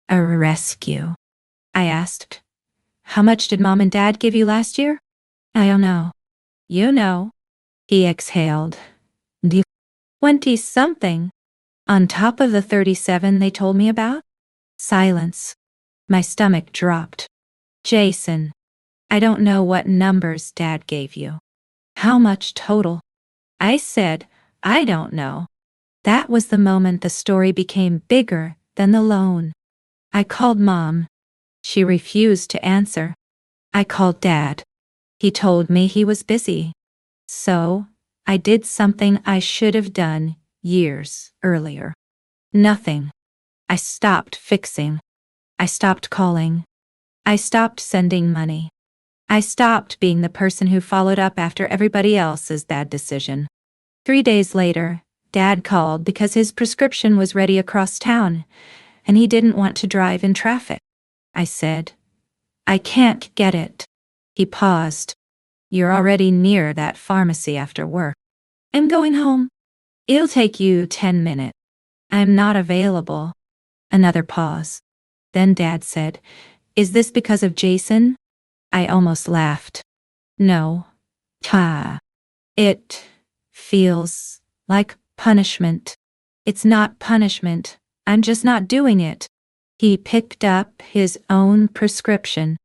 A rescue. I asked, how much did Mom and Dad give you last year? I don't know. You know. He exhaled. 20-something. On top of the 37 they told me about? Silence. My stomach dropped. Jason, I don't know what numbers Dad gave you. How much total? I said, I don't know. That was the moment the story became bigger than the loan. I called Mom. She refused to answer. I called Dad. He told me he was busy. So, I did something I should have done years earlier. Nothing. I stopped fixing. I stopped calling. I stopped sending money. I stopped being the person who followed up after everybody else's bad decision. 3 days later, Dad called because his prescription was ready across town, and he didn't want to drive in traffic. I said, I can't get it. He paused. You're already near that pharmacy after work. I'm going home. It'll take you 10 minutes. I'm not available. Another pause. Then Dad said, is this because of Jason? I almost laughed. No. It feels like punishment. It's not punishment. I'm just not doing it. He picked up his own prescription.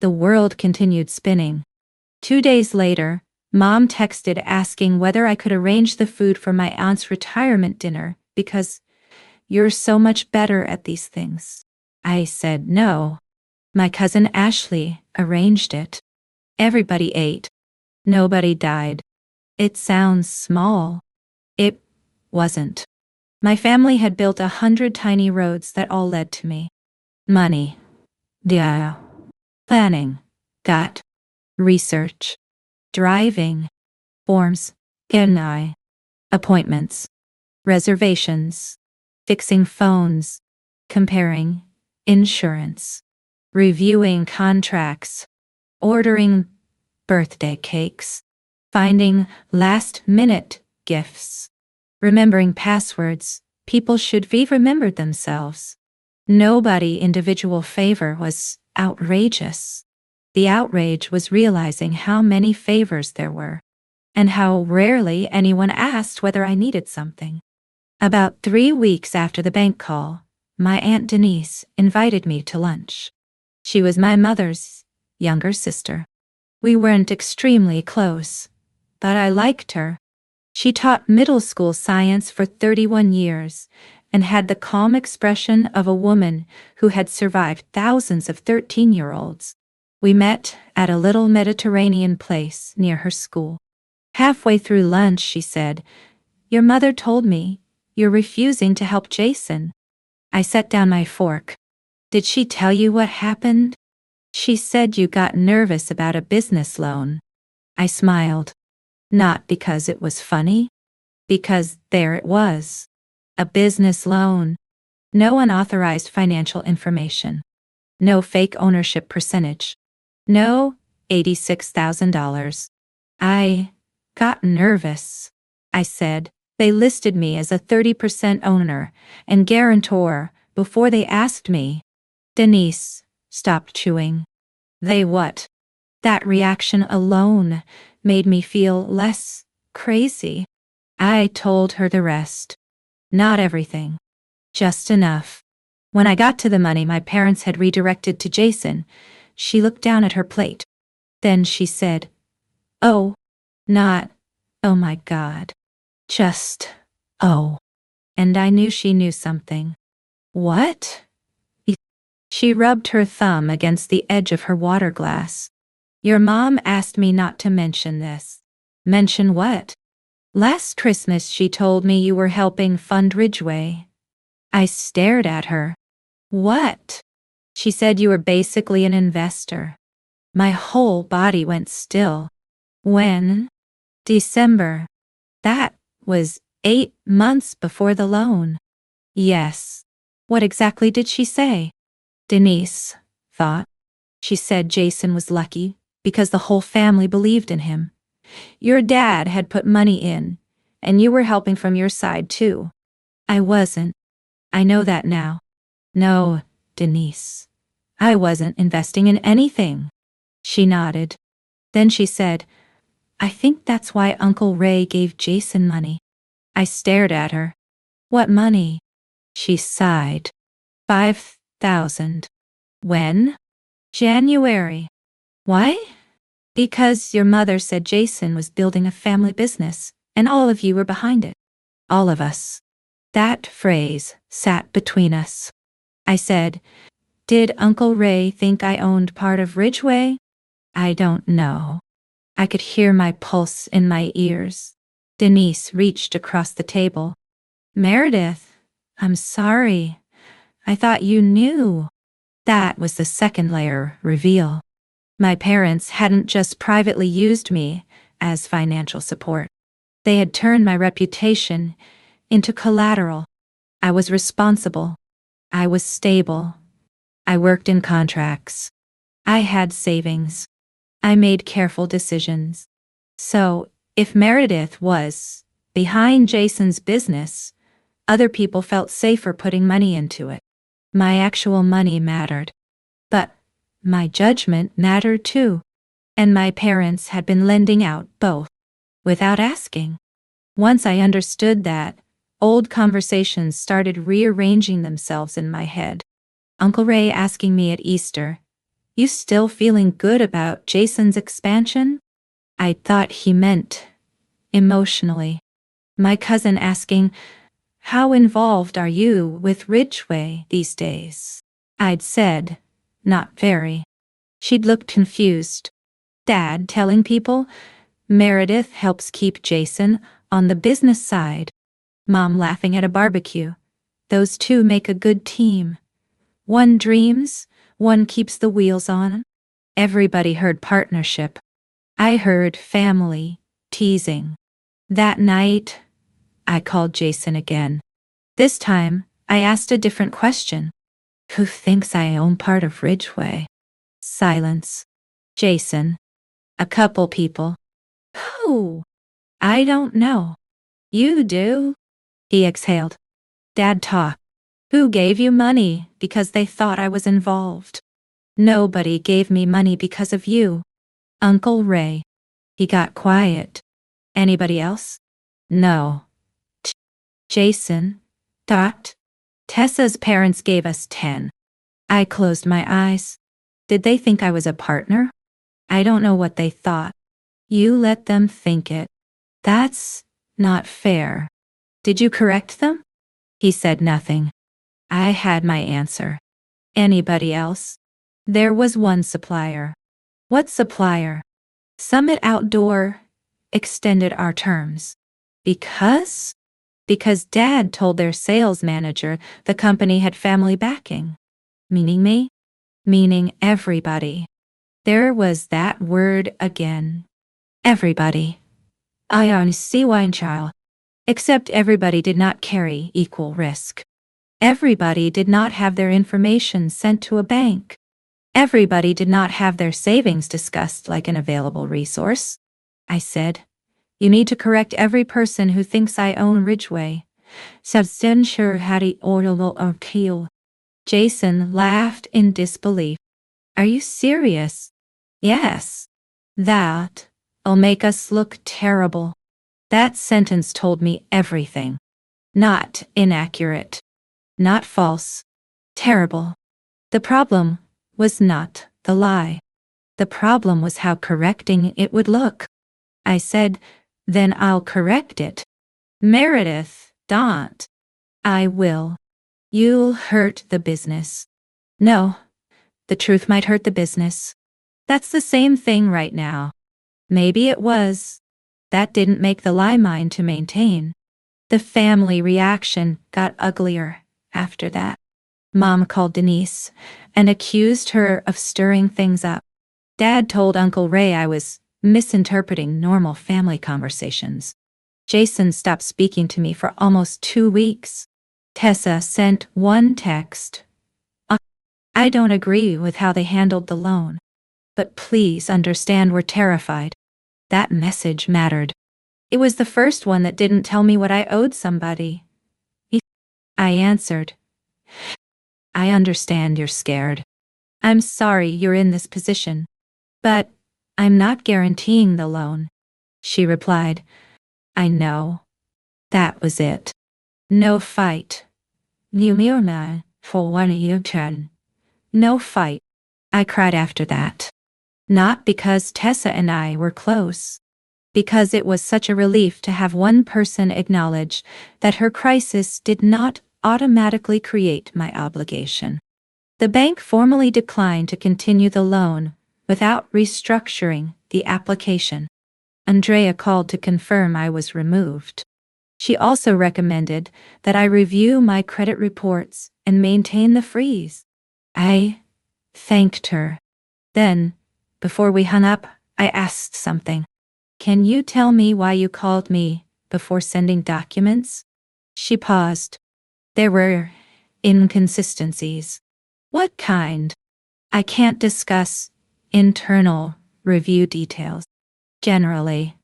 The world continued spinning. 2 days later, Mom texted asking whether I could arrange the food for my aunt's retirement dinner because you're so much better at these things. I said no. My cousin Ashley arranged it. Everybody ate. Nobody died. It sounds small. It wasn't. My family had built 100 tiny roads that all led to me. Money. Planning. Gut. Research. Driving. Forms. Appointments. Reservations. Fixing phones. Comparing. Insurance. Reviewing contracts. Ordering birthday cakes. Finding last-minute gifts. Remembering passwords. People should be remembered themselves. Nobody individual favor was outrageous. The outrage was realizing how many favors there were, and how rarely anyone asked whether I needed something. About 3 weeks after the bank call, my Aunt Denise invited me to lunch. She was my mother's younger sister. We weren't extremely close, but I liked her. She taught middle school science for 31 years and had the calm expression of a woman who had survived thousands of 13-year-olds. We met at a little Mediterranean place near her school. Halfway through lunch, she said, "Your mother told me you're refusing to help Jason." I set down my fork. "Did she tell you what happened?" "She said you got nervous about a business loan." I smiled. Not because it was funny, because there it was. A business loan. No unauthorized financial information. No fake ownership percentage. No $86,000. I got nervous. I said, "They listed me as a 30% owner and guarantor before they asked me." Denise stopped chewing. "They what?" That reaction alone made me feel less crazy. I told her the rest. Not everything. Just enough. When I got to the money my parents had redirected to Jason, she looked down at her plate. Then she said, "Oh, not, oh my God. Just, oh." And I knew she knew something. "What?" She rubbed her thumb against the edge of her water glass. "Your mom asked me not to mention this." "Mention what?" "Last Christmas she told me you were helping fund Ridgeway." I stared at her. "What?" "She said you were basically an investor." My whole body went still. "When?" "December." That was 8 months before the loan. "Yes." "What exactly did she say?" Denise thought. "She said Jason was lucky because the whole family believed in him. Your dad had put money in, and you were helping from your side too." "I wasn't. I know that now." "No, Denise. I wasn't investing in anything." She nodded. Then she said, "I think that's why Uncle Ray gave Jason money." I stared at her. "What money?" She sighed. 5,000. "When?" "January." "Why?" "Because your mother said Jason was building a family business, and all of you were behind it." All of us. That phrase sat between us. I said, "Did Uncle Ray think I owned part of Ridgeway?" "I don't know." I could hear my pulse in my ears. Denise reached across the table. "Meredith, I'm sorry. I thought you knew." That was the second layer reveal. My parents hadn't just privately used me as financial support. They had turned my reputation into collateral. I was responsible. I was stable. I worked in contracts. I had savings. I made careful decisions. So, if Meredith was behind Jason's business, other people felt safer putting money into it. My actual money mattered. But my judgment mattered too. And my parents had been lending out both, without asking. Once I understood that, old conversations started rearranging themselves in my head. Uncle Ray asking me at Easter, "You still feeling good about Jason's expansion?" I thought he meant emotionally. My cousin asking, "How involved are you with Ridgeway these days?" I'd said, "Not very." She'd looked confused. Dad telling people, "Meredith helps keep Jason on the business side." Mom laughing at a barbecue. "Those two make a good team. One dreams, one keeps the wheels on." Everybody heard partnership. I heard family, teasing. That night, I called Jason again. This time, I asked a different question. "Who thinks I own part of Ridgeway?" Silence. "Jason." "A couple people." "Who?" "I don't know." "You do." He exhaled. "Dad talked." Who gave you money because they thought I was involved? Nobody gave me money because of you. Uncle Ray. He got quiet. Anybody else? No. Jason. Dot. Tessa's parents gave us 10. I closed my eyes. Did they think I was a partner? I don't know what they thought. You let them think it. That's not fair. Did you correct them? He said nothing. I had my answer. Anybody else? There was one supplier. What supplier? Summit Outdoor extended our terms. Because? Because Dad told their sales manager the company had family backing. Meaning me? Meaning everybody. There was that word again. Everybody. I see wine child. Except everybody did not carry equal risk. Everybody did not have their information sent to a bank. Everybody did not have their savings discussed like an available resource. I said, you need to correct every person who thinks I own Ridgeway. Substantial Hattie Orlo or Keel. Jason laughed in disbelief. Are you serious? Yes. That'll make us look terrible. That sentence told me everything. Not inaccurate. Not false. Terrible. The problem was not the lie. The problem was how correcting it would look. I said, then I'll correct it. Meredith, don't. I will. You'll hurt the business. No. The truth might hurt the business. That's the same thing right now. Maybe it was. That didn't make the lie mine to maintain. The family reaction got uglier after that. Mom called Denise and accused her of stirring things up. Dad told Uncle Ray I was misinterpreting normal family conversations. Jason stopped speaking to me for almost 2 weeks. Tessa sent one text. I don't agree with how they handled the loan. But please understand we're terrified. That message mattered. It was the first one that didn't tell me what I owed somebody. I answered. I understand you're scared. I'm sorry you're in this position. But I'm not guaranteeing the loan. She replied. I know. That was it. No fight. Numirna for 1 year turn. No fight. I cried after that. Not because Tessa and I were close. Because it was such a relief to have one person acknowledge that her crisis did not automatically create my obligation. The bank formally declined to continue the loan without restructuring the application. Andrea called to confirm I was removed. She also recommended that I review my credit reports and maintain the freeze. I thanked her. Then, before we hung up, I asked something. Can you tell me why you called me before sending documents? She paused. There were inconsistencies. What kind? I can't discuss internal review details. Generally.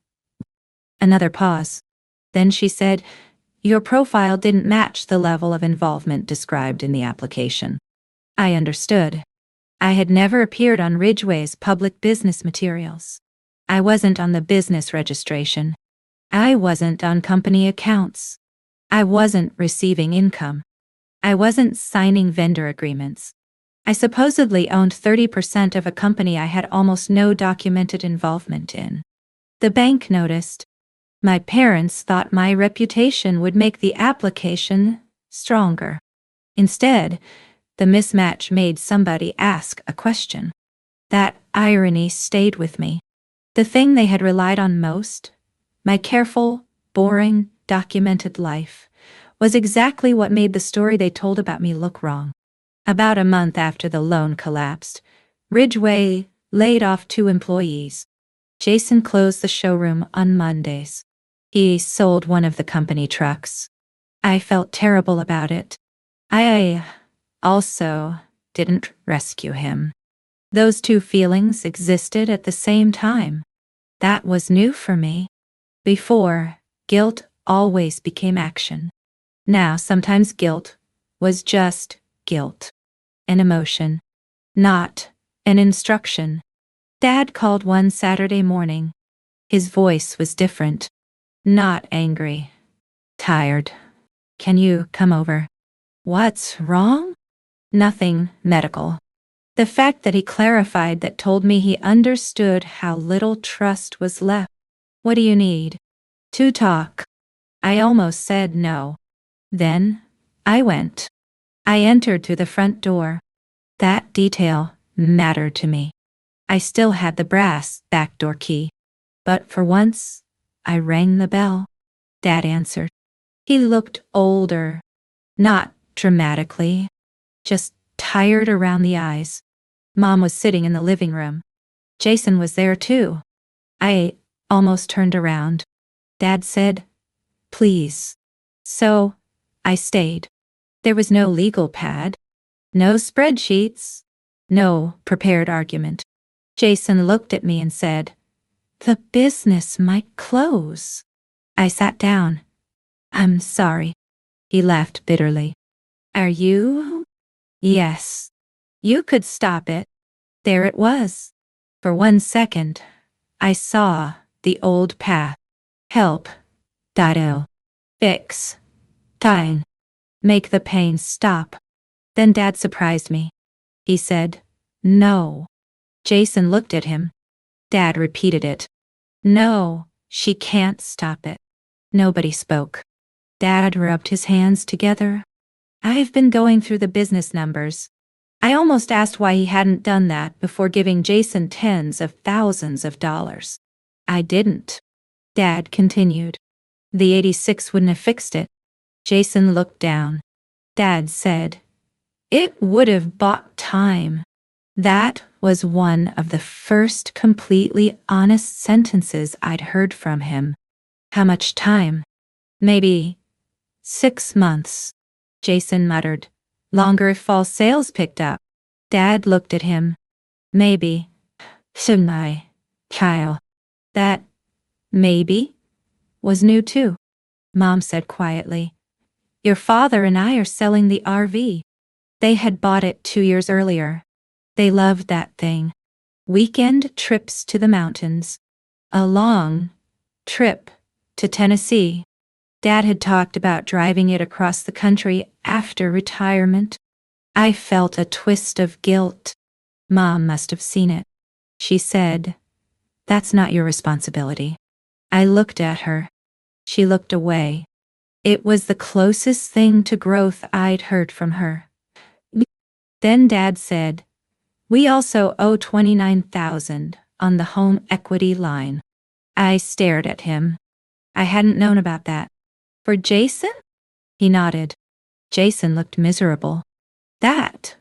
Another pause. Then she said, your profile didn't match the level of involvement described in the application. I understood. I had never appeared on Ridgeway's public business materials. I wasn't on the business registration. I wasn't on company accounts. I wasn't receiving income. I wasn't signing vendor agreements. I supposedly owned 30% of a company I had almost no documented involvement in. The bank noticed. My parents thought my reputation would make the application stronger. Instead, the mismatch made somebody ask a question. That irony stayed with me. The thing they had relied on most, my careful, boring, documented life, was exactly what made the story they told about me look wrong. About a month after the loan collapsed, Ridgeway laid off 2 employees. Jason closed the showroom on Mondays. He sold one of the company trucks. I felt terrible about it. I also didn't rescue him. Those 2 feelings existed at the same time. That was new for me. Before, guilt always became action. Now, sometimes guilt was just guilt, an emotion, not an instruction. Dad called one Saturday morning. His voice was different, not angry, tired. "Can you come over?" "What's wrong?" "Nothing medical." The fact that he clarified that told me he understood how little trust was left. "What do you need?" "To talk." I almost said no. Then I went. I entered through the front door. That detail mattered to me. I still had the brass backdoor key. But for once, I rang the bell. Dad answered. He looked older. Not dramatically. Just tired around the eyes. Mom was sitting in the living room. Jason was there too. I almost turned around. Dad said, "Please." So, I stayed. There was no legal pad. No spreadsheets. No prepared argument. Jason looked at me and said, "The business might close." I sat down. "I'm sorry." He laughed bitterly. "Are you?" "Yes." "You could stop it." There it was. For 1 second, I saw the old path. Help. Dido. Fix. Tine. Make the pain stop. Then Dad surprised me. He said, "No." Jason looked at him. Dad repeated it. "No, she can't stop it." Nobody spoke. Dad rubbed his hands together. "I've been going through the business numbers." I almost asked why he hadn't done that before giving Jason tens of thousands of dollars. I didn't. Dad continued. "The 86 wouldn't have fixed it." Jason looked down. Dad said, "It would have bought time." That was one of the first completely honest sentences I'd heard from him. "How much time?" "Maybe 6 months." Jason muttered. "Longer if fall sales picked up." Dad looked at him. "Maybe." "Sunai, Kyle." That maybe was new too. Mom said quietly, "Your father and I are selling the RV." They had bought it 2 years earlier. They loved that thing. Weekend trips to the mountains. A long trip to Tennessee. Dad had talked about driving it across the country after retirement. I felt a twist of guilt. Mom must have seen it. She said, "That's not your responsibility." I looked at her. She looked away. It was the closest thing to growth I'd heard from her. Then Dad said, "We also owe $29,000 on the home equity line." I stared at him. I hadn't known about that. "For Jason?" He nodded. Jason looked miserable. That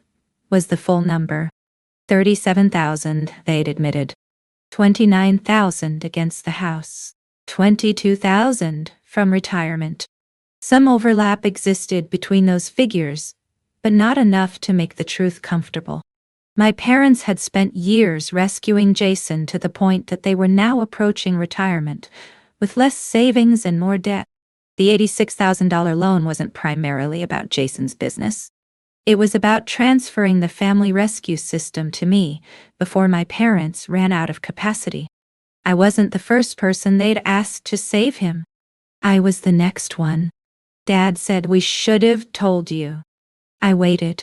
was the full number. 37,000, they'd admitted. 29,000 against the house. 22,000 from retirement. Some overlap existed between those figures, but not enough to make the truth comfortable. My parents had spent years rescuing Jason to the point that they were now approaching retirement, with less savings and more debt. The $86,000 loan wasn't primarily about Jason's business. It was about transferring the family rescue system to me before my parents ran out of capacity. I wasn't the first person they'd asked to save him. I was the next one. Dad said, "We should have told you." I waited.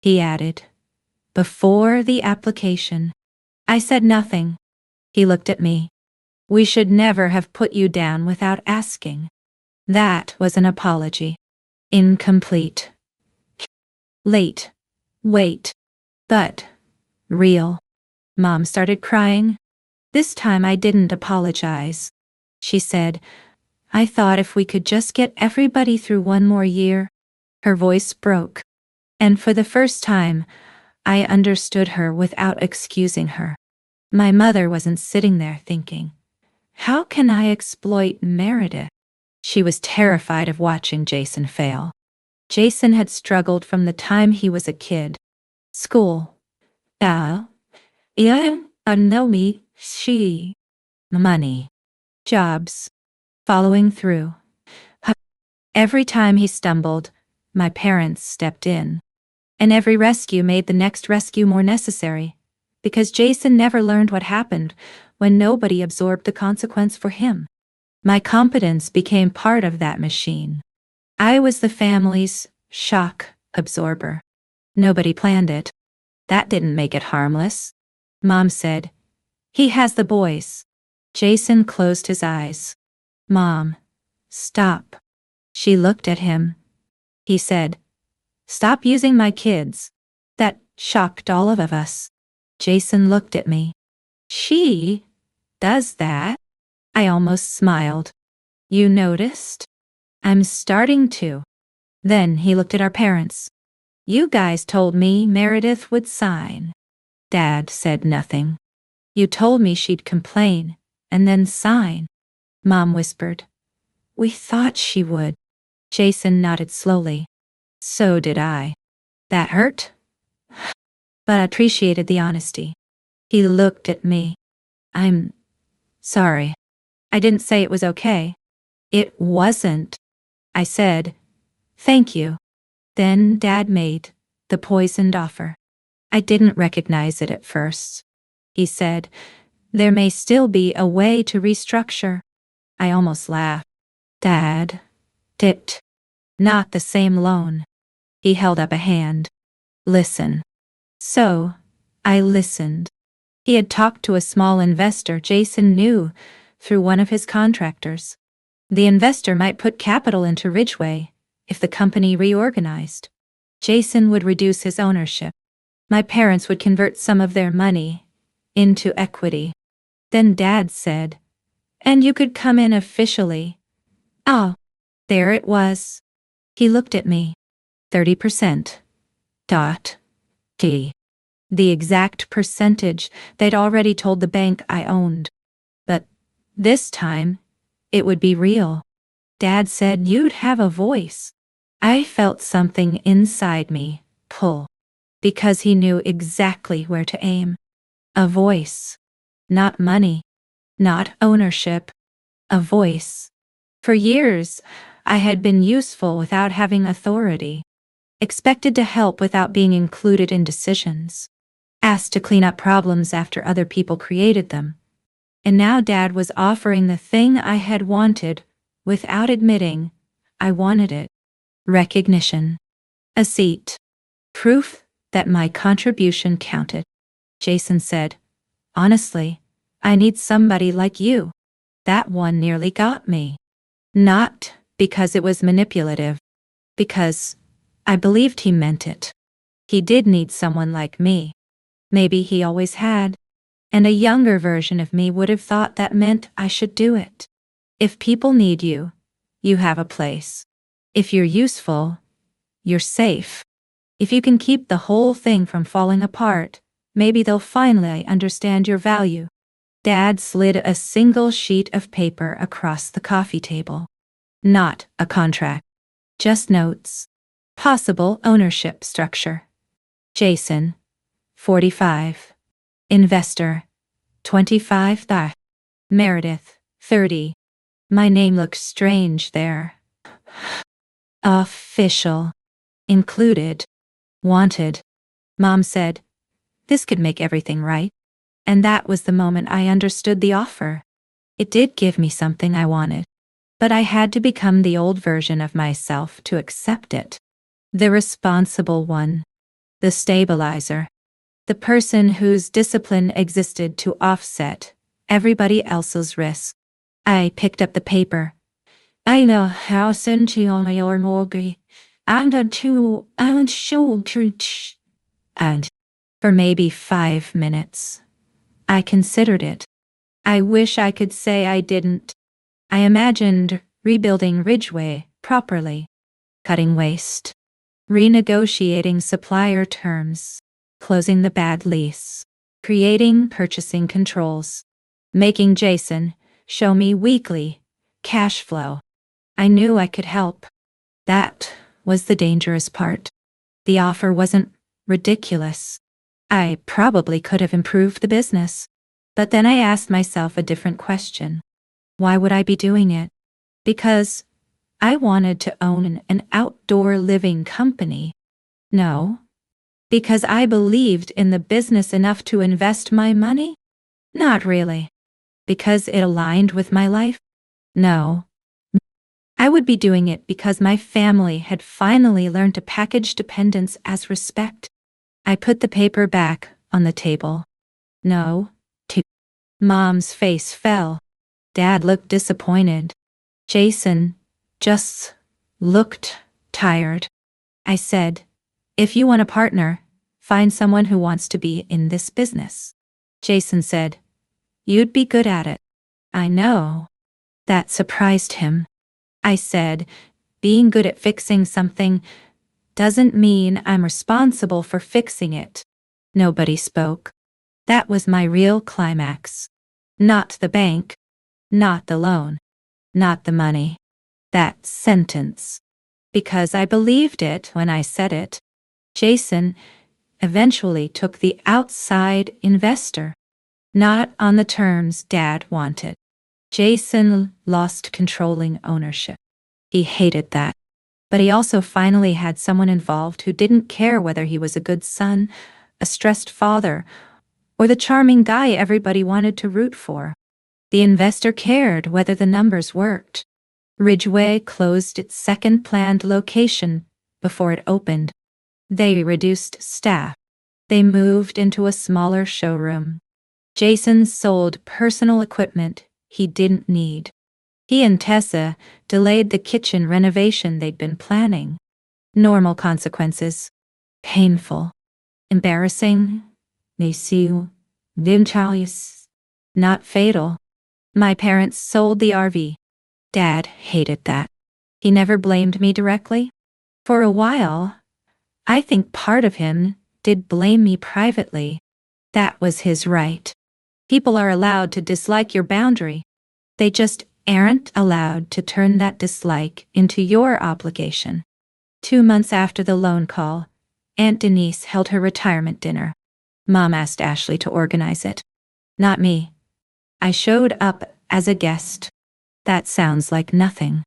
He added, "Before the application." I said nothing. He looked at me. "We should never have put you down without asking." That was an apology. Incomplete. Late. Wait. But real. Mom started crying. This time I didn't apologize. She said, "I thought if we could just get everybody through one more year." Her voice broke. And for the first time, I understood her without excusing her. My mother wasn't sitting there thinking, "How can I exploit Meredith?" She was terrified of watching Jason fail. Jason had struggled from the time he was a kid. School. She. Money. Jobs. Following through. Every time he stumbled, My parents stepped in. And every rescue made the next rescue more necessary, because Jason never learned what happened when nobody absorbed the consequence for him. My competence became part of that machine. I was the family's shock absorber. Nobody planned it. That didn't make it harmless. Mom said, "He has the boys." Jason closed his eyes. "Mom, stop." She looked at him. He said, "Stop using my kids." That shocked all of us. Jason looked at me. "She does that?" I almost smiled. "You noticed?" "I'm starting to." Then he looked at our parents. "You guys told me Meredith would sign." Dad said nothing. "You told me she'd complain and then sign." Mom whispered, "We thought she would." Jason nodded slowly. "So did I." That hurt, but I appreciated the honesty. He looked at me. "I'm sorry. I didn't say it was okay." "It wasn't." I said, "Thank you." Then Dad made the poisoned offer. I didn't recognize it at first. He said, "There may still be a way to restructure." I almost laughed. "Dad, it, not the same loan." He held up a hand. "Listen." So, I listened. He had talked to a small investor Jason knew through one of his contractors. The investor might put capital into Ridgeway if the company reorganized. Jason would reduce his ownership. My parents would convert some of their money into equity. Then Dad said, "And you could come in officially." Oh, there it was. He looked at me. 30%. T. The exact percentage they'd already told the bank I owned. But this time, it would be real. Dad said you'd have a voice. I felt something inside me pull, because he knew exactly where to aim. A voice. Not money. Not ownership. A voice. For years, I had been useful without having authority. Expected to help without being included in decisions. Asked to clean up problems after other people created them. And now Dad was offering the thing I had wanted without admitting I wanted it. Recognition. A seat. Proof that my contribution counted. Jason said, "Honestly, I need somebody like you." That one nearly got me. Not because it was manipulative, because I believed he meant it. He did need someone like me. Maybe he always had. And a younger version of me would have thought that meant I should do it. If people need you, you have a place. If you're useful, you're safe. If you can keep the whole thing from falling apart, maybe they'll finally understand your value. Dad slid a single sheet of paper across the coffee table. Not a contract. Just notes. Possible ownership structure. Jason, 45. Investor, 25. Meredith, 30. My name looks strange there. Official. Included. Wanted. Mom said, "This could make everything right." And that was the moment I understood the offer. It did give me something I wanted. But I had to become the old version of myself to accept it. The responsible one. The stabilizer. The person whose discipline existed to offset everybody else's risk. I picked up the paper. "I know how senti on your mortgage. And for maybe 5 minutes. I considered it. I wish I could say I didn't. I imagined rebuilding Ridgeway properly, cutting waste, renegotiating supplier terms, closing the bad lease, creating purchasing controls, making Jason show me weekly cash flow. I knew I could help. That was the dangerous part. The offer wasn't ridiculous. I probably could have improved the business. But then I asked myself a different question. Why would I be doing it? Because I wanted to own an outdoor living company. No. Because I believed in the business enough to invest my money? Not really. Because it aligned with my life? No. I would be doing it because my family had finally learned to package dependence as respect. I put the paper back on the table. No. Mom's face fell. Dad looked disappointed. Jason just looked tired. I said, if you want a partner, find someone who wants to be in this business. Jason said, you'd be good at it. I know. That surprised him. I said, being good at fixing something doesn't mean I'm responsible for fixing it. Nobody spoke. That was my real climax. Not the bank. Not the loan. Not the money. That sentence. Because I believed it when I said it. Jason eventually took the outside investor. Not on the terms Dad wanted. Jason lost controlling ownership. He hated that. But he also finally had someone involved who didn't care whether he was a good son, a stressed father, or the charming guy everybody wanted to root for. The investor cared whether the numbers worked. Ridgeway closed its second planned location before it opened. They reduced staff. They moved into a smaller showroom. Jason sold personal equipment he didn't need. He and Tessa delayed the kitchen renovation they'd been planning. Normal consequences. Painful. Embarrassing. Messiu. Vimchalius. Not fatal. My parents sold the RV. Dad hated that. He never blamed me directly. For a while, I think part of him did blame me privately. That was his right. People are allowed to dislike your boundary. They just aren't allowed to turn that dislike into your obligation. 2 months after the loan call, Aunt Denise held her retirement dinner. Mom asked Ashley to organize it. Not me. I showed up as a guest. That sounds like nothing.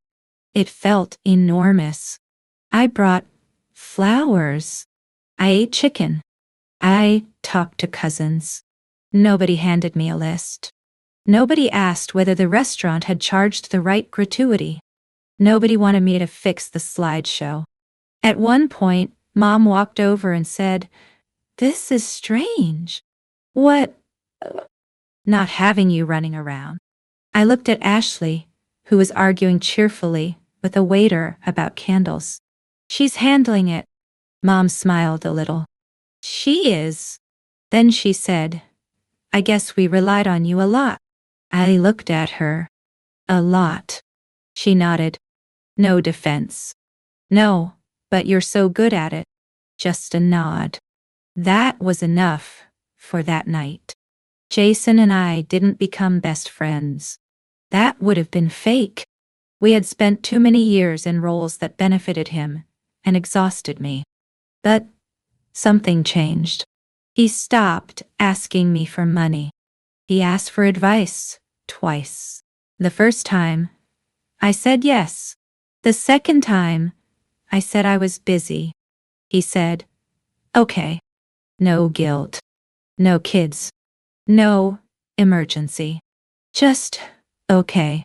It felt enormous. I brought flowers. I ate chicken. I talked to cousins. Nobody handed me a list. Nobody asked whether the restaurant had charged the right gratuity. Nobody wanted me to fix the slideshow. At one point, Mom walked over and said, "This is strange. What? Not having you running around." I looked at Ashley, who was arguing cheerfully with a waiter about candles. "She's handling it." Mom smiled a little. "She is." Then she said, "I guess we relied on you a lot." I looked at her. "A lot." She nodded. No defense. "No, but you're so good at it." Just a nod. That was enough for that night. Jason and I didn't become best friends. That would have been fake. We had spent too many years in roles that benefited him and exhausted me. But something changed. He stopped asking me for money. He asked for advice twice. The first time, I said yes. The second time, I said I was busy. He said, "Okay." No guilt. No kids. No emergency. Just, okay.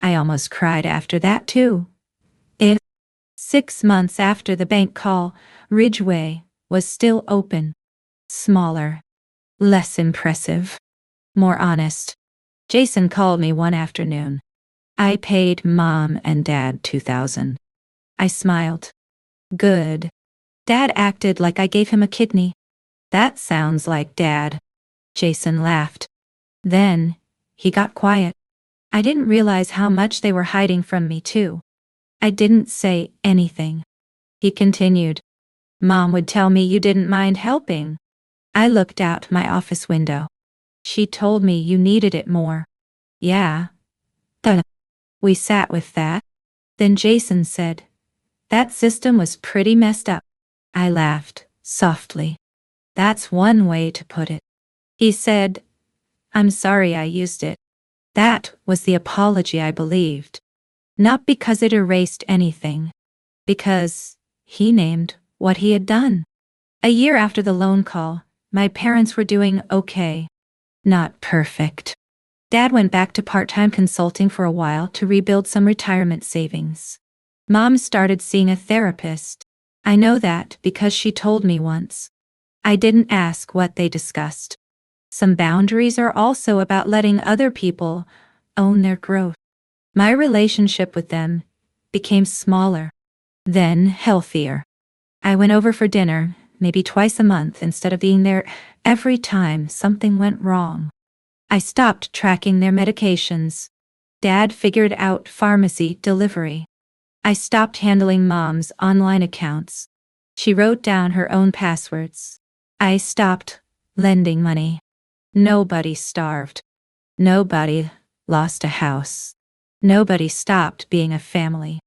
I almost cried after that too. 6 months after the bank call, Ridgeway was still open. Smaller. Less impressive. More honest. Jason called me one afternoon. I paid Mom and Dad $2,000. I smiled. Good. Dad acted like I gave him a kidney. That sounds like Dad. Jason laughed. Then, he got quiet. I didn't realize how much they were hiding from me too. I didn't say anything. He continued. "Mom would tell me you didn't mind helping." I looked out my office window. "She told me you needed it more." "Yeah." Duh. We sat with that. Then Jason said, "That system was pretty messed up." I laughed, softly. "That's one way to put it." He said, "I'm sorry I used it." That was the apology I believed. Not because it erased anything. Because he named what he had done. A year after the loan call, my parents were doing okay. Not perfect. Dad went back to part-time consulting for a while to rebuild some retirement savings. Mom started seeing a therapist. I know that because she told me once. I didn't ask what they discussed. Some boundaries are also about letting other people own their growth. My relationship with them became smaller, then healthier. I went over for dinner, maybe twice a month instead of being there every time something went wrong. I stopped tracking their medications. Dad figured out pharmacy delivery. I stopped handling Mom's online accounts. She wrote down her own passwords. I stopped lending money. Nobody starved. Nobody lost a house. Nobody stopped being a family.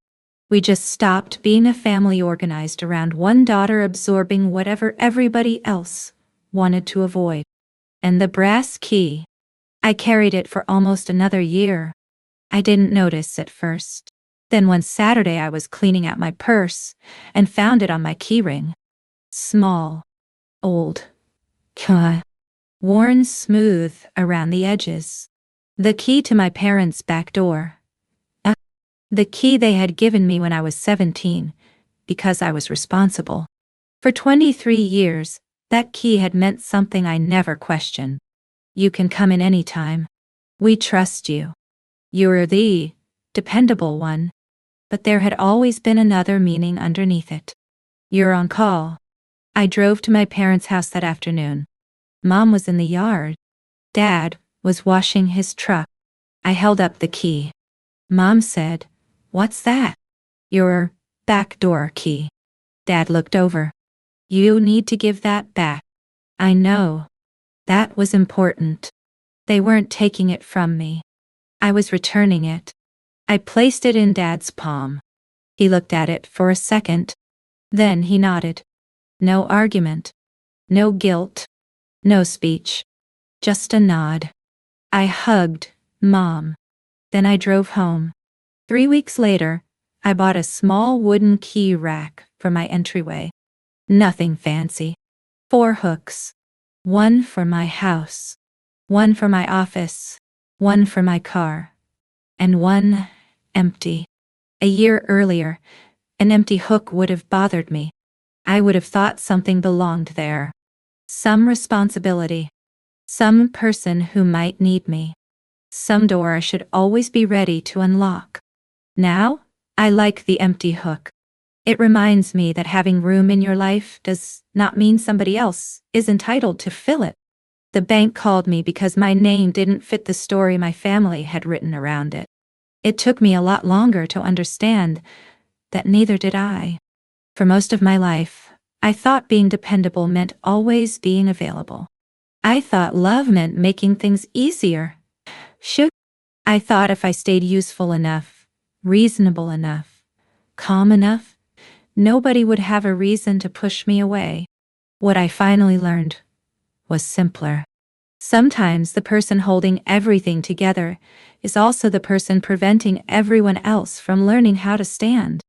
We just stopped being a family organized around one daughter absorbing whatever everybody else wanted to avoid. And the brass key. I carried it for almost another year. I didn't notice at first. Then one Saturday I was cleaning out my purse and found it on my keyring. Small, old, worn smooth around the edges. The key to my parents' back door. The key they had given me when I was 17, because I was responsible. For 23 years, that key had meant something I never questioned. You can come in any time. We trust you. You're the dependable one. But there had always been another meaning underneath it. You're on call. I drove to my parents' house that afternoon. Mom was in the yard. Dad was washing his truck. I held up the key. Mom said, "What's that?" "Your back door key." Dad looked over. "You need to give that back." I know. That was important. They weren't taking it from me. I was returning it. I placed it in Dad's palm. He looked at it for a second. Then he nodded. No argument. No guilt. No speech. Just a nod. I hugged Mom. Then I drove home. 3 weeks later, I bought a small wooden key rack for my entryway. Nothing fancy. 4 hooks. One for my house. One for my office. One for my car. And one empty. A year earlier, an empty hook would have bothered me. I would have thought something belonged there. Some responsibility. Some person who might need me. Some door I should always be ready to unlock. Now, I like the empty hook. It reminds me that having room in your life does not mean somebody else is entitled to fill it. The bank called me because my name didn't fit the story my family had written around it. It took me a lot longer to understand that neither did I. For most of my life, I thought being dependable meant always being available. I thought love meant making things easier. I thought if I stayed useful enough, reasonable enough, calm enough, nobody would have a reason to push me away. What I finally learned was simpler. Sometimes the person holding everything together is also the person preventing everyone else from learning how to stand.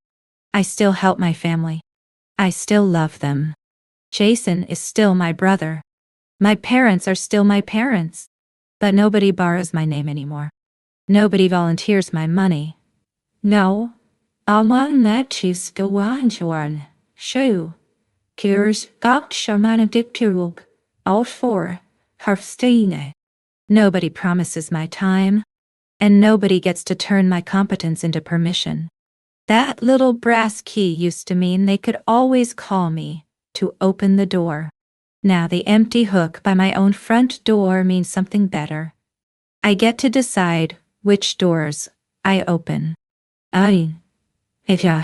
I still help my family. I still love them. Jason is still my brother. My parents are still my parents. But nobody borrows my name anymore. Nobody volunteers my money. No. Alman that she's the one. Show. Cures got shaman dicturub. All for. Harfsteine. Nobody promises my time. And nobody gets to turn my competence into permission. That little brass key used to mean they could always call me to open the door. Now the empty hook by my own front door means something better. I get to decide which doors I open. If ya,